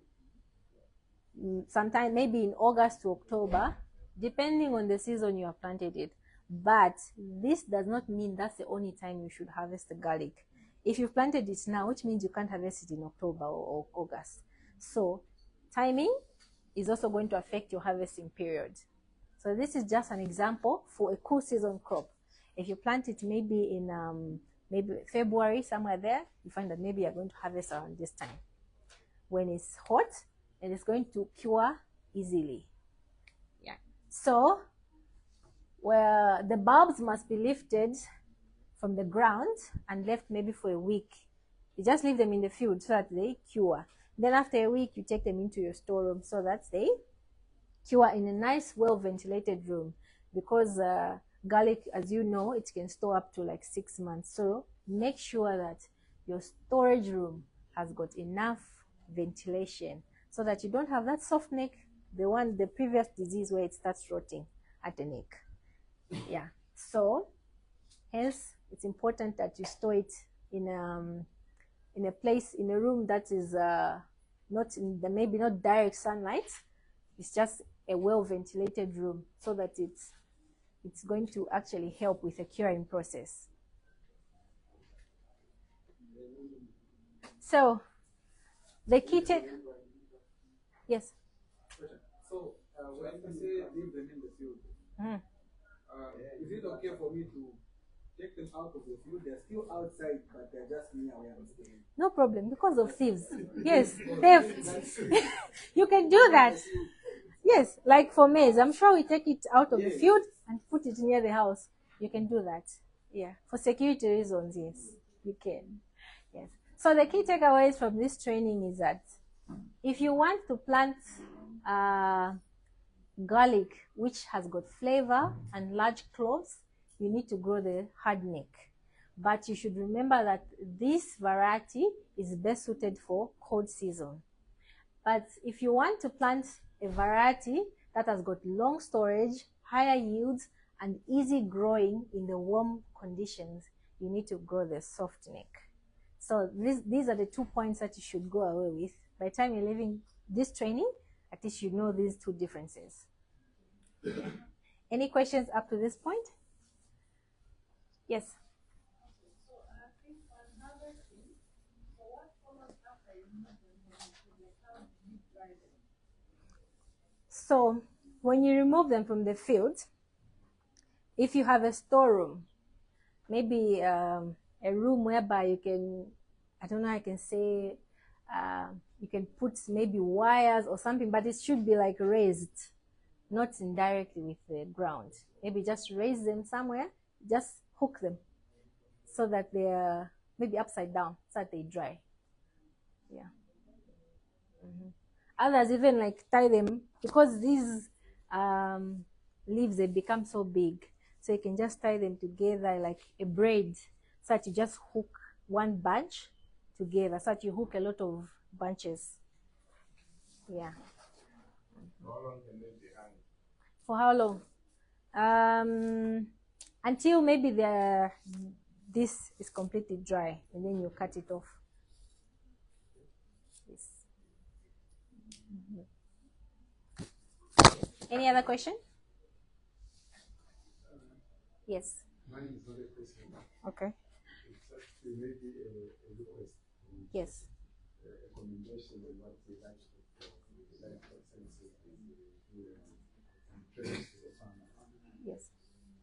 sometime maybe in August to October, depending on the season you have planted it. But this does not mean that's the only time you should harvest the garlic. If you've planted it now, which means you can't harvest it in October or August. So timing is also going to affect your harvesting period. So this is just an example for a cool season crop. If you plant it maybe in maybe February, somewhere there, you find that maybe you're going to harvest around this time. When it's hot, and it's going to cure easily. Yeah. So, well, the bulbs must be lifted from the ground and left maybe for a week. You just leave them in the field so that they cure. Then after a week, you take them into your storeroom so that they cure in a nice, well-ventilated room. Because garlic, as you know, it can store up to like 6 months. So make sure that your storage room has got enough ventilation, so that you don't have that soft neck, the previous disease where it starts rotting at the neck. Yeah. So, hence, it's important that you store it in a place, in a room that is not in the maybe not direct sunlight. It's just a well ventilated room, so that it's going to actually help with the curing process. So, the key take. Yes. So, when you say leave them in the field, is it okay for me to take them out of the field? They're still outside, but they're just near where I'm staying. No problem, because of thieves. Yes, theft. You can do that. Yes, like for maize, I'm sure we take it out of the field and put it near the house. You can do that. Yeah, for security reasons, yes, you can. Yes. So the key takeaways from this training is that if you want to plant garlic which has got flavor and large cloves, you need to grow the hard neck. But you should remember that this variety is best suited for cold season. But if you want to plant a variety that has got long storage, higher yields, and easy growing in the warm conditions, you need to grow the soft neck. So these are the 2 points that you should go away with. By the time you're leaving this training, at least you know these 2 differences. Any questions up to this point? Yes. So when you remove them from the field, if you have a storeroom, maybe a room whereby you can, I don't know, I can say, you can put maybe wires or something, but it should be like raised, not indirectly with the ground. Maybe just raise them somewhere, just hook them so that they are maybe upside down, so that they dry. Yeah. Others even like tie them, because these leaves, they become so big, so you can just tie them together like a braid, so that you just hook one bunch together, so that you hook a lot of bunches. Yeah. How long can they be hung? For how long? Until maybe this is completely dry, and then you cut it off. Any other question? Yes. Mine is not a question. Okay. It's just maybe a request. Yes. A recommendation on what the livestock services and trade to the farmer. Yes.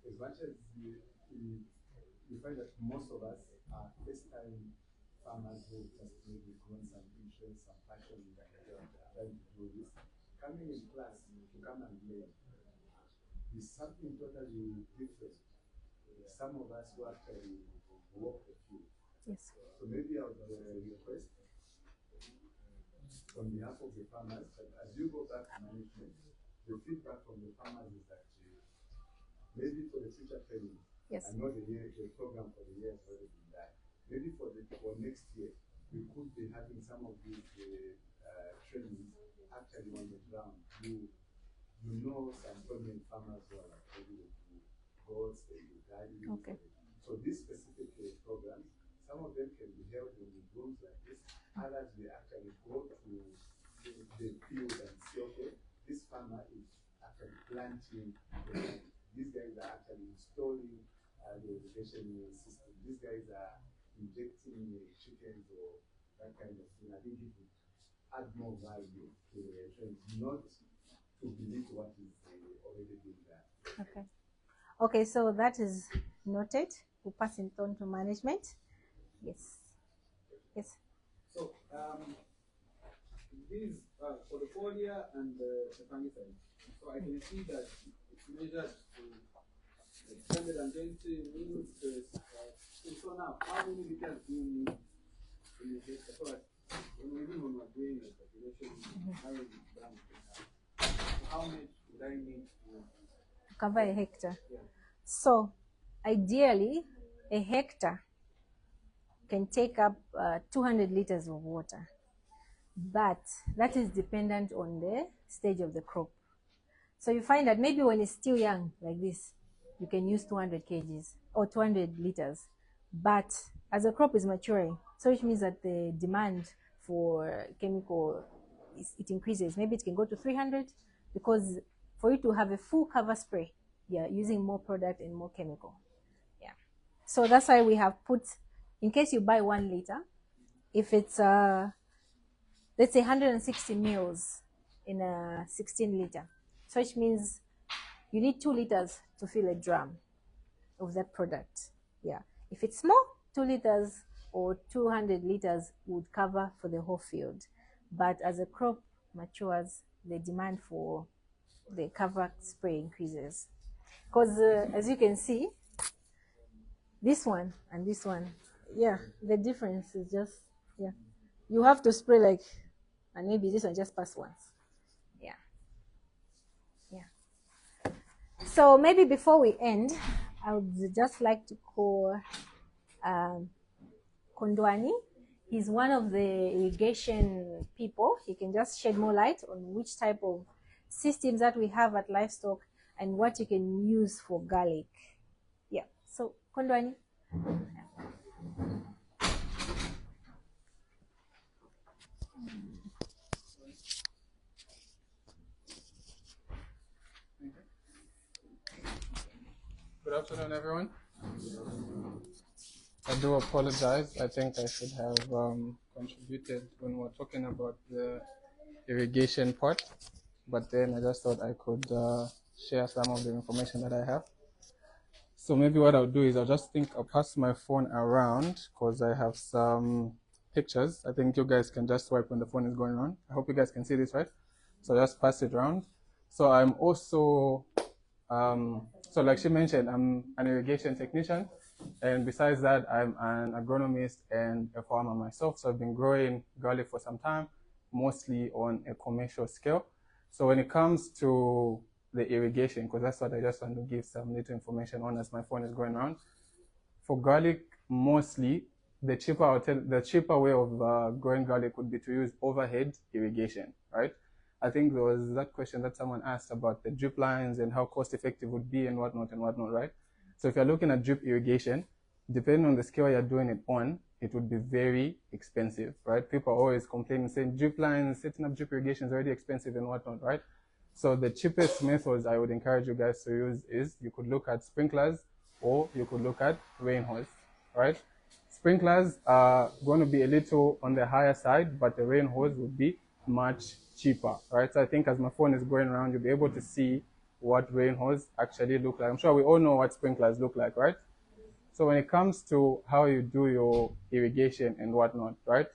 As much as you find that most of us are first-time farmers who just maybe grown some interest, some passion in trying to do this. Coming in class to come and learn is something totally different. Some of us who actually walk the field. Yes. So maybe I would request on behalf of the farmers that as you go back to management, the feedback from the farmers is that maybe for the future training, Yes. I know the program for the year has already been done. Maybe for next year, we could be having some of these trainings actually on the ground. You know some prominent farmers who are maybe goats, guiding. Okay. So these specific programs, some of them can be held in rooms like this. Others will actually go to the field and see, okay, this farmer is actually planting. These guys are actually installing the irrigation system. These guys are injecting chickens or that kind of thing. I think it would add more value to the trend, not to believe what is already being done. Okay. Okay, so that is noted. We'll pass it on to management. Yes. Yes. So, these for the foliar and the fungicide. So I can see that it's measured to 120 mils per. So now, how many liters do you need in a hectare? So when we're doing the calculation, narrowing it down to how much would I need to Cover a hectare. Yeah. So, ideally, a hectare can take up 200 liters of water, but that is dependent on the stage of the crop. So you find that maybe when it's still young like this, you can use 200 kgs or 200 liters. But as the crop is maturing, so which means that the demand for chemical it increases. Maybe it can go to 300 because for you to have a full cover spray, you're using more product and more chemical. Yeah. So that's why we have put, in case you buy 1 liter, if it's let's say 160 mils in a 16 liter, so which means you need 2 liters to fill a drum of that product. Yeah. If it's more, 2 liters or 200 liters would cover for the whole field. But as the crop matures, the demand for the cover spray increases. Because as you can see, this one and this one, yeah, the difference is just, yeah. You have to spray like, and maybe this one just pass once. Yeah. Yeah. So maybe before we end, I would just like to call Kondwani. He's one of the irrigation people. He can just shed more light on which type of systems that we have at Livestock and what you can use for garlic. Yeah. So Kondwani. Good afternoon, everyone. I do apologize. I think I should have contributed when we were talking about the irrigation part, but then I just thought I could share some of the information that I have. So maybe what I'll do is I'll pass my phone around because I have some pictures. I think you guys can just swipe when the phone is going on. I hope you guys can see this, right? So just pass it around. So I'm also so like she mentioned, I'm an irrigation technician, and besides that, I'm an agronomist and a farmer myself. So I've been growing garlic for some time, mostly on a commercial scale. So when it comes to the irrigation, because that's what I just want to give some little information on as my phone is going around. For garlic, mostly, the cheaper way of growing garlic would be to use overhead irrigation, right? I think there was that question that someone asked about the drip lines and how cost effective would be and whatnot, right? So if you're looking at drip irrigation, depending on the scale you're doing it on, it would be very expensive, right? People are always complaining, saying drip lines, setting up drip irrigation is already expensive and whatnot, right? So the cheapest methods I would encourage you guys to use is you could look at sprinklers or you could look at rain hose, right? Sprinklers are going to be a little on the higher side, but the rain hose would be much cheaper, right? So I think as my phone is going around, you'll be able to see what rain hose actually look like. I'm sure we all know what sprinklers look like, right? So when it comes to how you do your irrigation and whatnot, right?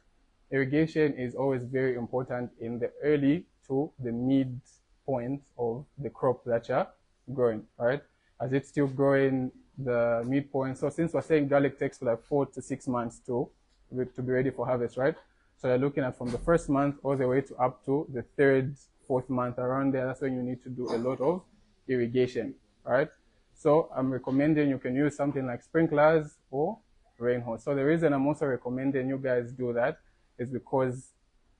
Irrigation is always very important in the early to the mid point of the crop that you're growing, right? As it's still growing the midpoint. So since we're saying garlic takes like 4 to 6 months to be ready for harvest, right? So you're looking at from the first month all the way to up to the 3rd, 4th month around there. That's when you need to do a lot of irrigation, right? So I'm recommending you can use something like sprinklers or rain hose. So the reason I'm also recommending you guys do that is because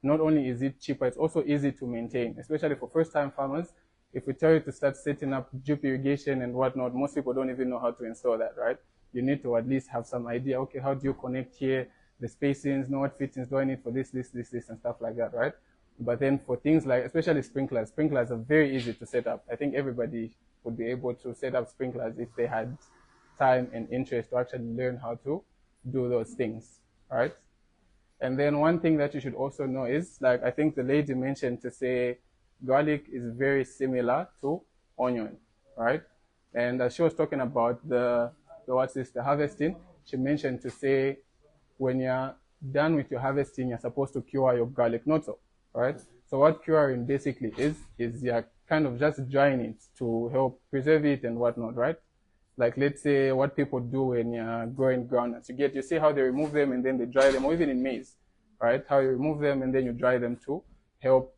not only is it cheaper, it's also easy to maintain, especially for first-time farmers. If we tell you to start setting up drip irrigation and whatnot, most people don't even know how to install that, right? You need to at least have some idea, okay, how do you connect here, the spacings, know what fittings do I need for this, and stuff like that, right? But then for things like, especially sprinklers are very easy to set up. I think everybody would be able to set up sprinklers if they had time and interest to actually learn how to do those things, right? And then one thing that you should also know is, like I think the lady mentioned, to say garlic is very similar to onion, right? And as she was talking about the harvesting, she mentioned to say when you're done with your harvesting, you're supposed to cure your garlic, not so, right? So what curing basically is you're kind of just drying it to help preserve it and whatnot, right? Like let's say what people do when you're growing groundnuts. You see how they remove them and then they dry them, or even in maize, right? How you remove them and then you dry them to help,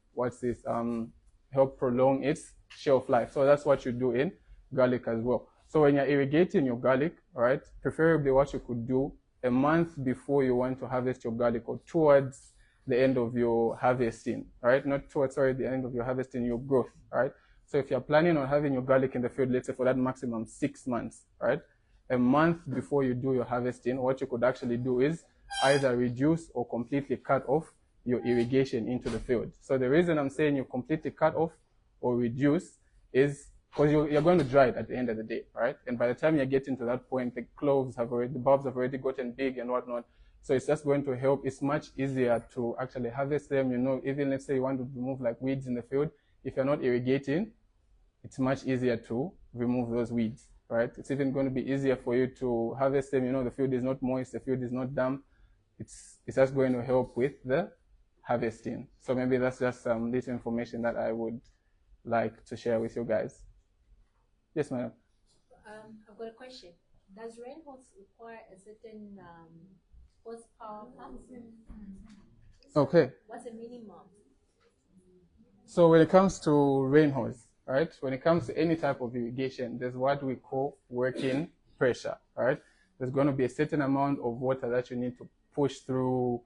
help prolong its shelf life. So that's what you do in garlic as well. So when you're irrigating your garlic, right, preferably what you could do a month before you want to harvest your garlic, or towards the end of your harvesting, right? Not towards, sorry, the end of your harvesting, your growth, right? So if you're planning on having your garlic in the field, let's say for that maximum 6 months, right? A month before you do your harvesting, what you could actually do is either reduce or completely cut off your irrigation into the field. So the reason I'm saying you completely cut off or reduce is because you're going to dry it at the end of the day, right? And by the time you're getting to that point, the bulbs have already gotten big and whatnot. So it's just going to help. It's much easier to actually harvest them. You know, even let's say you want to remove like weeds in the field, if you're not irrigating, it's much easier to remove those weeds, right? It's even going to be easier for you to harvest them. You know, the field is not moist, the field is not damp. It's just going to help with the harvesting. So maybe that's just some little information that I would like to share with you guys. Yes, madam. I've got a question. Does rain hose require a certain horsepower pump? Okay. What's the minimum? So when it comes to rain hose, right? When it comes to any type of irrigation, there's what we call working pressure, right? There's going to be a certain amount of water that you need to push through.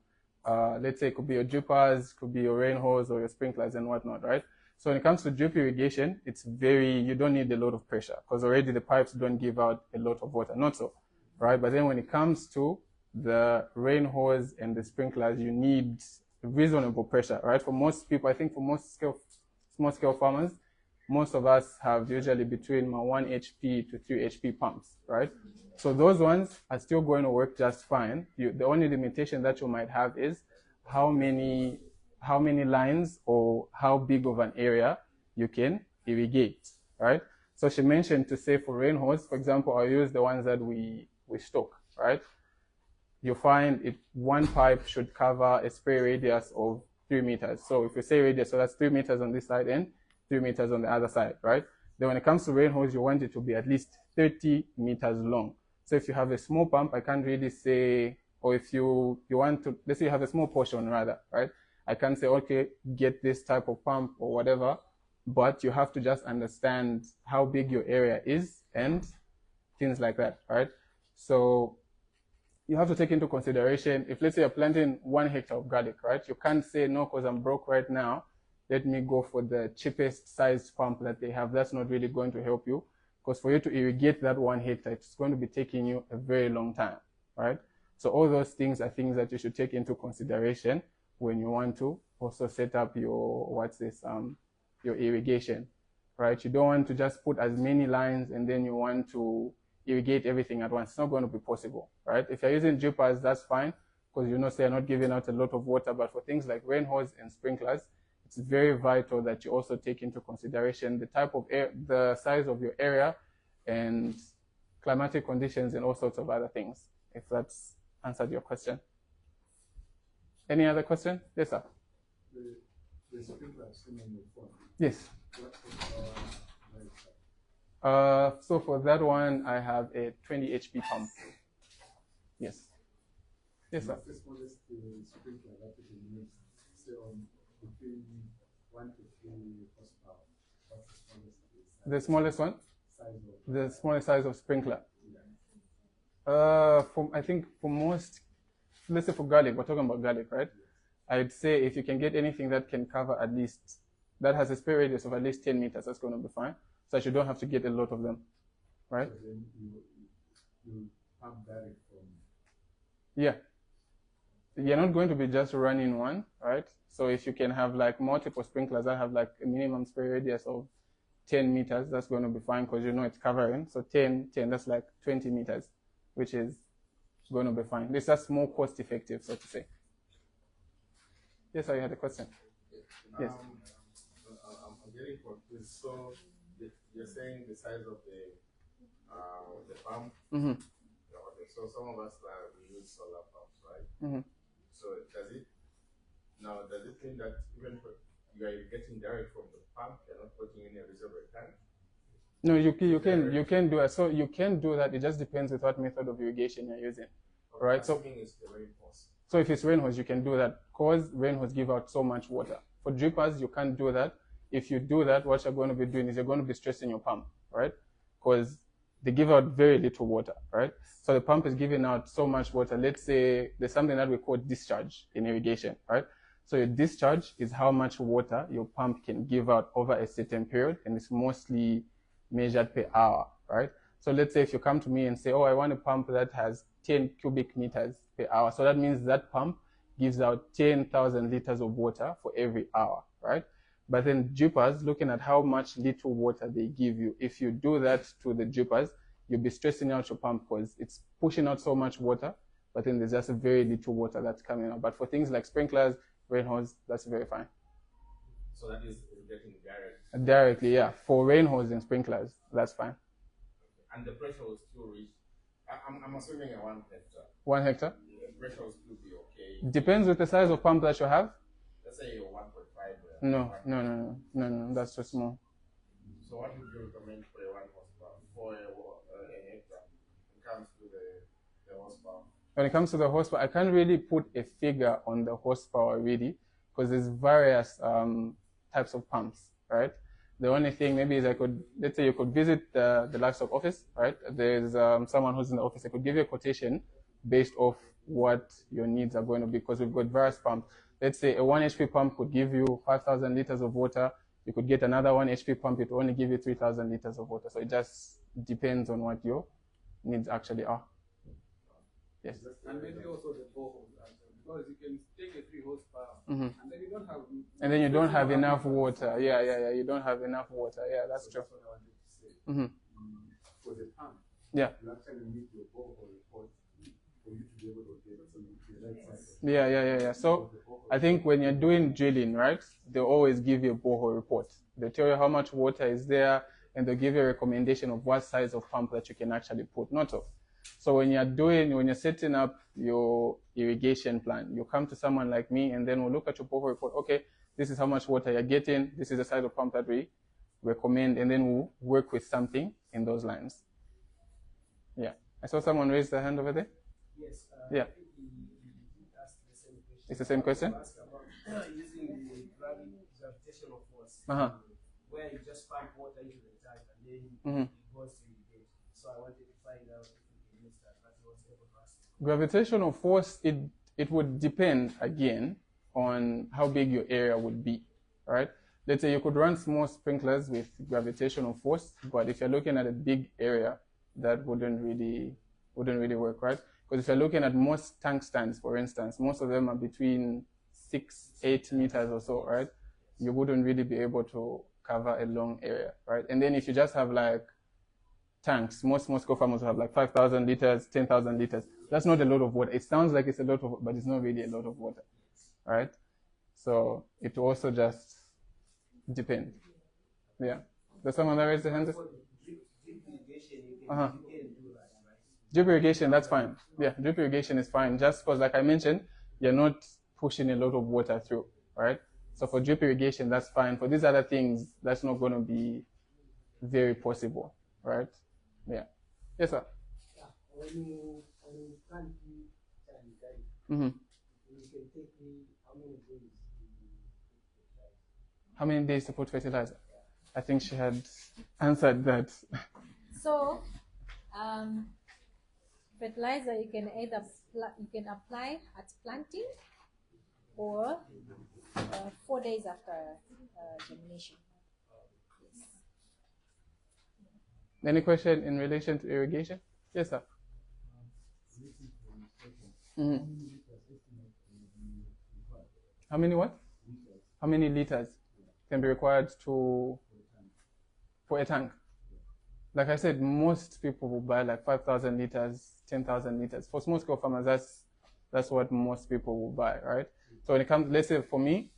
Let's say it could be your drippers, could be your rain hose or your sprinklers and whatnot, right? So when it comes to drip irrigation, you don't need a lot of pressure because already the pipes don't give out a lot of water, not so, right? But then when it comes to the rain hose and the sprinklers, you need reasonable pressure, right? For most people, I think for most small scale farmers, most of us have usually between 1 HP to 3 HP pumps, right? So those ones are still going to work just fine. The only limitation that you might have is how many lines or how big of an area you can irrigate, right? So she mentioned to say for rain hose, for example, I'll use the ones that we stock, right? You find one pipe should cover a spray radius of 3 meters. So if you say radius, so that's 3 meters on this side and 3 meters on the other side, right? Then when it comes to rain hose, you want it to be at least 30 meters long. So if you have a small pump, I can't really say, or if you want to, let's say you have a small portion rather, right? I can't say, okay, get this type of pump or whatever, but you have to just understand how big your area is and things like that, right? So you have to take into consideration, if let's say you're planting 1 hectare of garlic, right? You can't say, no, because I'm broke right now, let me go for the cheapest sized pump that they have. That's not really going to help you. because for you to irrigate that 1 hectare, it's going to be taking you a very long time, right? So all those things are things that you should take into consideration when you want to also set up your, your irrigation, right? You don't want to just put as many lines and then you want to irrigate everything at once. It's not going to be possible, right? If you're using drippers, that's fine, because you know, say you're not giving out a lot of water, but for things like rain hose and sprinklers, it's very vital that you also take into consideration the type of air, the size of your area, and climatic conditions and all sorts of other things, if that's answered your question. Any other question? Yes, sir. The sprinkler is on your phone. Yes. So for that one, I have a 20 HP pump. Yes. Yes, sir. The smallest sprinkler that you can use, say on between 1 to 3 horsepower. What's the smallest The smallest one? size of? The smallest size of sprinkler. I think for most, let's say for garlic, we're talking about garlic, right? I'd say if you can get anything that can cover at least, that has a spray radius of at least 10 meters, that's going to be fine. So that you don't have to get a lot of them, right? So then you pump direct from. Yeah. You're not going to be just running one, right? So if you can have like multiple sprinklers that have like a minimum spray radius of 10 meters, that's going to be fine because you know it's covering. So 10, that's like 20 meters, which is going to be fine. This is more cost effective, so to say. Yes, I had a question. Yes. I'm getting confused. So you're saying the size of the pump. Mm-hmm. Okay, so some of us we use solar pumps, right? Mm-hmm. So does it mean that even if you are getting direct from the pump, you're not putting in a reservoir tank? No, you can do it. So you can do that. It just depends with what method of irrigation you're using, Okay, right? So assuming it's the rain hose. So if it's rain hose, you can do that because rain hose give out so much water. For drippers, you can't do that. If you do that, what you're going to be doing is you're going to be stressing your pump, right? Because they give out very little water, right? So the pump is giving out so much water. Let's say there's something that we call discharge in irrigation, right? So your discharge is how much water your pump can give out over a certain period, and it's mostly measured per hour, right? So let's say if you come to me and say, oh, I want a pump that has 10 cubic meters per hour. So that means that pump gives out 10,000 liters of water for every hour, right? But then drippers, looking at how much little water they give you, if you do that to the drippers, you'll be stressing out your pump because it's pushing out so much water, but then there's just very little water that's coming out. But for things like sprinklers, rain hose, that's very fine. So that is getting direct. Directly, yeah. For rain hose and sprinklers, that's fine. And the pressure will still reach. I'm assuming a 1 hectare. 1 hectare? The pressure will still be okay. Depends with the size of pump that you have. Let's say 1.5. No, that's too small. So what would you recommend for a 1 horsepower for a hectare? When it comes to the horsepower. When it comes to the horsepower, I can't really put a figure on the horsepower really, because there's various types of pumps, right? The only thing maybe is let's say you could visit the livestock office, right? There's someone who's in the office. I could give you a quotation based off what your needs are going to be, because we've got various pumps. Let's say a 1 HP pump could give you 5,000 liters of water. You could get another 1 HP pump, it will only give you 3,000 liters of water. So it just depends on what your needs actually are. Yes. And maybe also the borehole, because you can take a 3 horsepower, Mm-hmm. and then you don't have. And then you don't have enough water. Yeah. You don't have enough water. Yeah, that's true. That's what I wanted to say. Mm-hmm. For the pump, Yeah. you actually need your borehole report for you to be able to get the right size. Yeah. So I think when you're doing drilling, right, they'll always give you a borehole report. They'll tell you how much water is there, and they'll give you a recommendation of what size of pump that you can actually put. Not all. So when you're setting up your irrigation plan, you come to someone like me, and then we'll look at your borehole report. Okay, this is how much water you're getting. This is the size of pump that we recommend, and then we'll work with something in those lines. Yeah. I saw someone raise their hand over there. Yes. Yeah. I think he asked the same question. It's the same question? He asked about using the gravitational force, Uh-huh. where you just pump water into the tank and then Mm-hmm. it goes to irrigate. So I wanted to find out if we can use that, but he was able to ask. Gravitational force, it would depend again on how big your area would be, right? let's say you could run small sprinklers with gravitational force, but if you're looking at a big area, that wouldn't really work, right? Because if you're looking at most tank stands, for instance, most of them are between 6-8 meters or so, right? You wouldn't really be able to cover a long area, right? And then if you just have like tanks, most small-scale farmers will have like 5,000 liters, 10,000 liters. That's not a lot of water. It sounds like it's a lot of, but it's not really a lot of water, right? So it also just depends. Yeah. Does someone raise their hand? Drip irrigation, that's fine. Yeah, drip irrigation is fine. Just because, like I mentioned, you're not pushing a lot of water through, right? So for drip irrigation, that's fine. For these other things, that's not going to be very possible, right? Yeah. Yes, sir. When you plant Mm-hmm. you can take how many days? How many days to put fertilizer? I think she had answered that. So, fertilizer you can either apply at planting or 4 days after germination. Yes. Any question in relation to irrigation? Yes, sir. Mm-hmm. How many what? How many liters can be required for a tank? Like I said, most people will buy like 5,000 liters, 10,000 liters. For small-scale farmers, that's what most people will buy, right? So when it comes, let's say for me,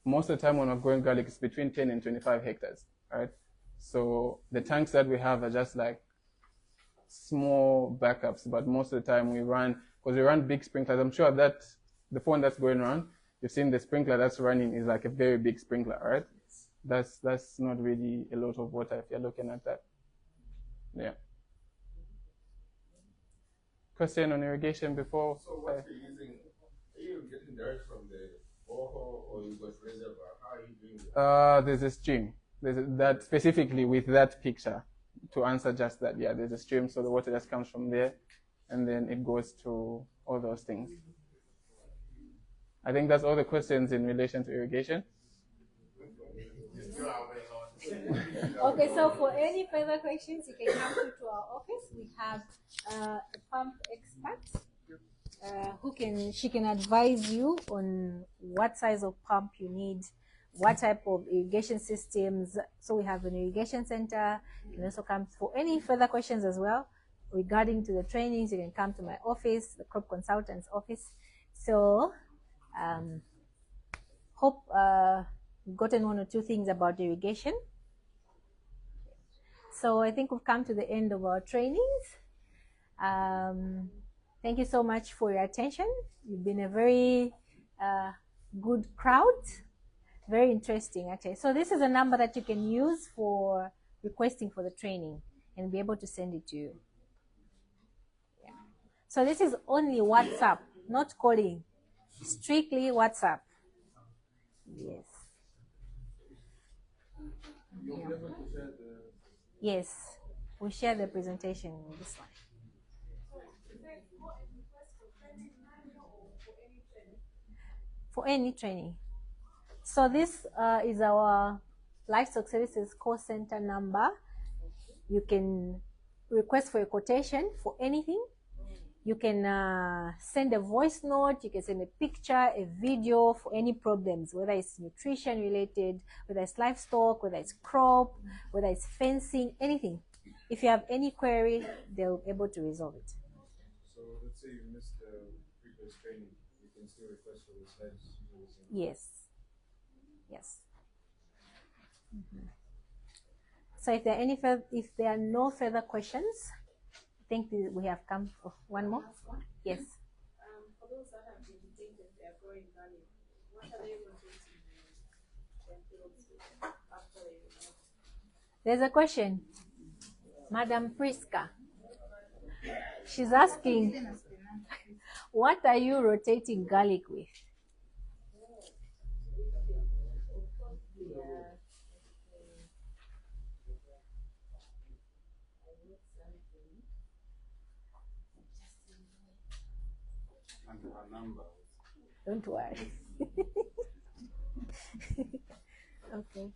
most of the time when I'm growing garlic, it's between 10 and 25 hectares, right? So the tanks that we have are just like small backups, but most of the time we run big sprinklers. I'm sure that the phone that's going around, you've seen the sprinkler that's running is like a very big sprinkler, right? That's not really a lot of water if you're looking at that. Yeah. Question on irrigation before? So what you're using, are you getting direct from the borehole or you got reservoir? How are you doing it? There's a stream. That specifically with that picture, to answer just that, yeah, there's a stream, so the water just comes from there, and then it goes to all those things. I think that's all the questions in relation to irrigation. Okay, so for any further questions, you can come to our office. We have a pump expert she can advise you on what size of pump you need, what type of irrigation systems. So we have an irrigation center. You can also come for any further questions as well regarding to the trainings. You can come to my office, the crop consultant's office. So hope you've gotten one or two things about irrigation. So I think we've come to the end of our trainings. Thank you so much for your attention. You've been a very good crowd. Very interesting, actually. So this is a number that you can use for requesting for the training and be able to send it to you. Yeah. So this is only WhatsApp, not calling. Strictly WhatsApp. Yes. You'll be able to share the... Yes, we share the presentation in this one. For any training. So this is our Livestock Services call center number. You can request for a quotation for anything. You can send a voice note, you can send a picture, a video for any problems, whether it's nutrition related, whether it's livestock, whether it's crop, whether it's fencing, anything. If you have any query, they'll be able to resolve it. So let's say you missed the previous training, you can still request for the slides. Yes. Yes. Mm-hmm. So if there are no further questions, I think we have come for one more. Yes. For those that have been thinking they are growing garlic, what are they rotating their fields after they? There's a question. Madam Priska. She's asking, what are you rotating garlic with? Don't worry. Okay.